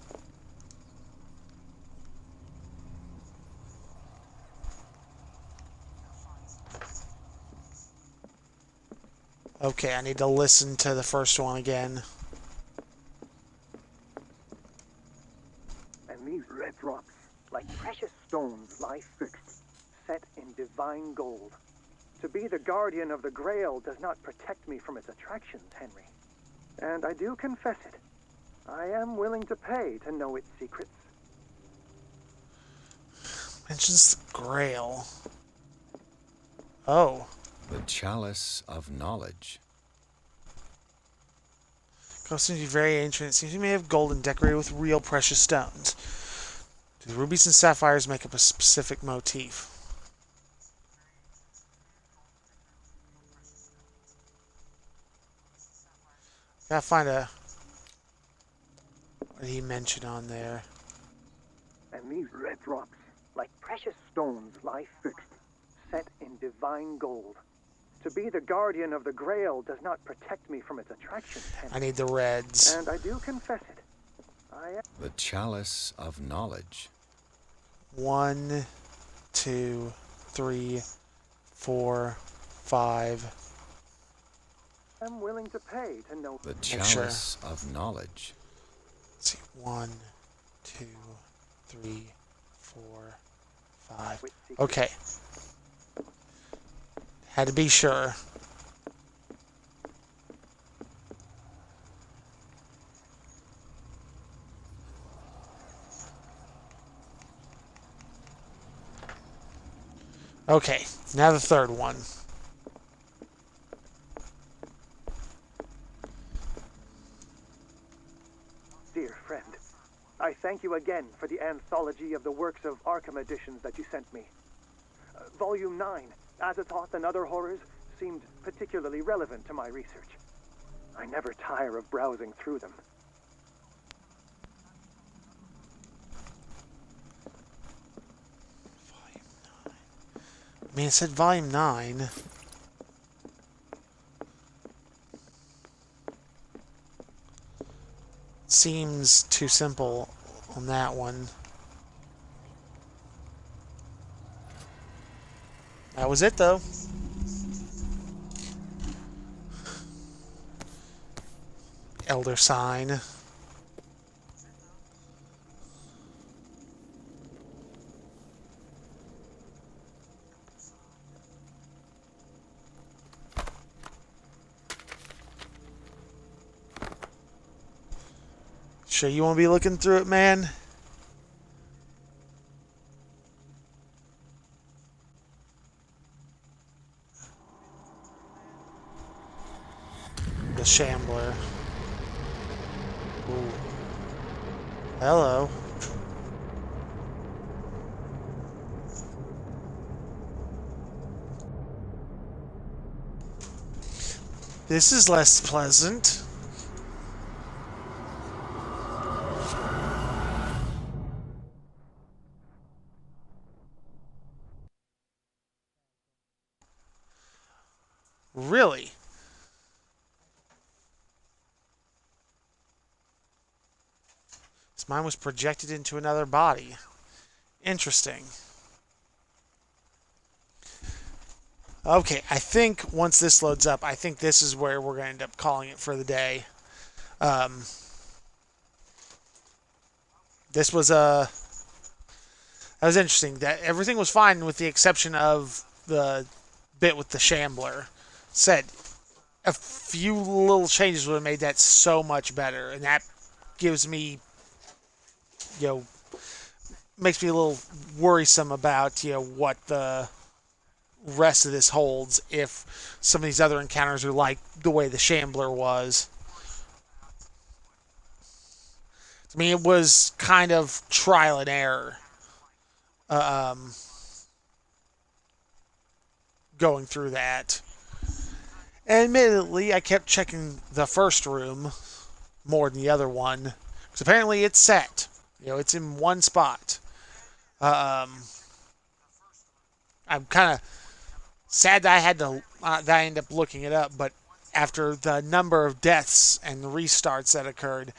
Okay, I need to listen to the first one again. be the guardian of the Grail does not protect me from its attractions, Henry. And I do confess it. I am willing to pay to know its secrets. Mentions the Grail. Oh. The Chalice of Knowledge. It seems to be very ancient. It seems to be made of gold and decorated with real precious stones. Do the rubies and sapphires make up a specific motif? Gotta find a... What did he mention on there? And these red drops, like precious stones, lie fixed, set in divine gold. To be the guardian of the Grail does not protect me from its attractions, Henry. I need the reds. And I do confess it. The Chalice of Knowledge. 1, 2, 3, 4, 5. I'm willing to pay to know the Chalice of Knowledge. Let's see. 1, 2, 3, 4, 5. Okay. Had to be sure. Okay, now the third one. Dear friend, I thank you again for the anthology of the works of Arkham editions that you sent me. Volume 9, Azathoth and Other Horrors, seemed particularly relevant to my research. I never tire of browsing through them. I mean, it said Volume 9. Seems too simple on that one. That was it, though. Elder Sign. Sure you won't be looking through it, man? The Shambler. Ooh. Hello. This is less pleasant. Really? This mine was projected into another body. Interesting. Okay, I think once this loads up, I think this is where we're going to end up calling it for the day. This was that was interesting. That everything was fine with the exception of the bit with the Shambler. Said a few little changes would have made that so much better, and that gives me, makes me a little worrisome about, what the rest of this holds if some of these other encounters are like the way the Shambler was. I mean, it was kind of trial and error. Going through that. Admittedly, I kept checking the first room more than the other one, because apparently it's set. It's in one spot. I'm kind of sad that I had to that I ended up looking it up, but after the number of deaths and restarts that occurred,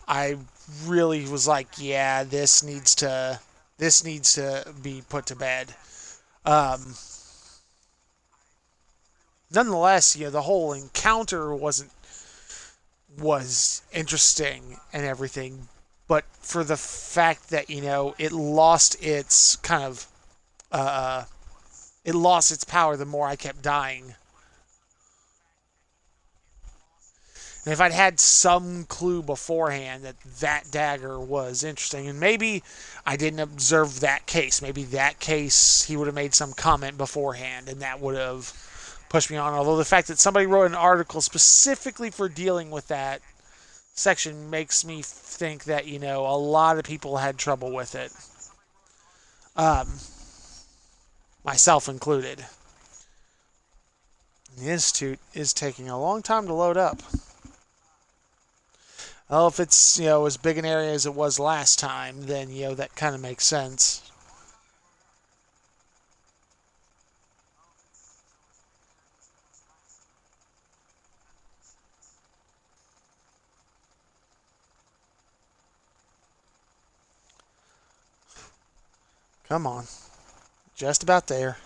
I really was like, yeah, this needs to be put to bed. Nonetheless, the whole encounter was interesting and everything, but for the fact that it lost its kind of it lost its power the more I kept dying. And if I'd had some clue beforehand that that dagger was interesting, and maybe I didn't observe that case. Maybe that case, he would have made some comment beforehand, and that would have pushed me on. Although the fact that somebody wrote an article specifically for dealing with that section makes me think that, you know, a lot of people had trouble with it. Myself included. The Institute is taking a long time to load up. Well, if it's, you know, as big an area as it was last time, then, you know, that kind of makes sense. Come on. Just about there.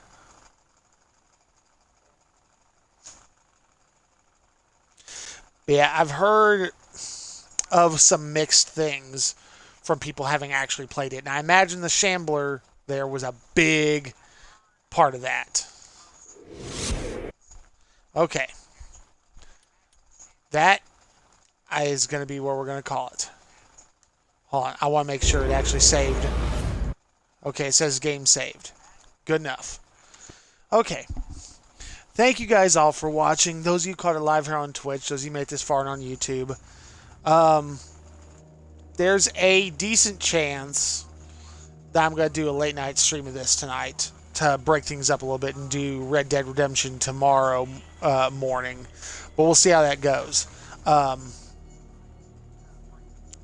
But yeah, I've heard of some mixed things from people having actually played it. And I imagine the Shambler there was a big part of that. Okay. That is going to be where we're going to call it. Hold on. I want to make sure it actually saved. Okay, it says game saved. Good enough. Okay. Thank you guys all for watching. Those of you caught it live here on Twitch, those of you made it this far on YouTube. There's a decent chance that I'm going to do a late night stream of this tonight to break things up a little bit and do Red Dead Redemption tomorrow morning. But we'll see how that goes.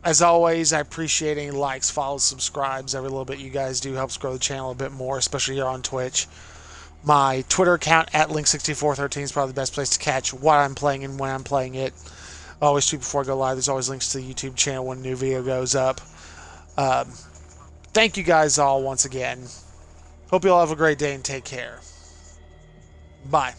As always, I appreciate any likes, follows, subscribes. Every little bit you guys do helps grow the channel a bit more, especially here on Twitch. My Twitter account at Link6413 is probably the best place to catch what I'm playing and when I'm playing it. Always tweet before I go live. There's always links to the YouTube channel when a new video goes up. Thank you guys all once again. Hope you all have a great day and take care. Bye.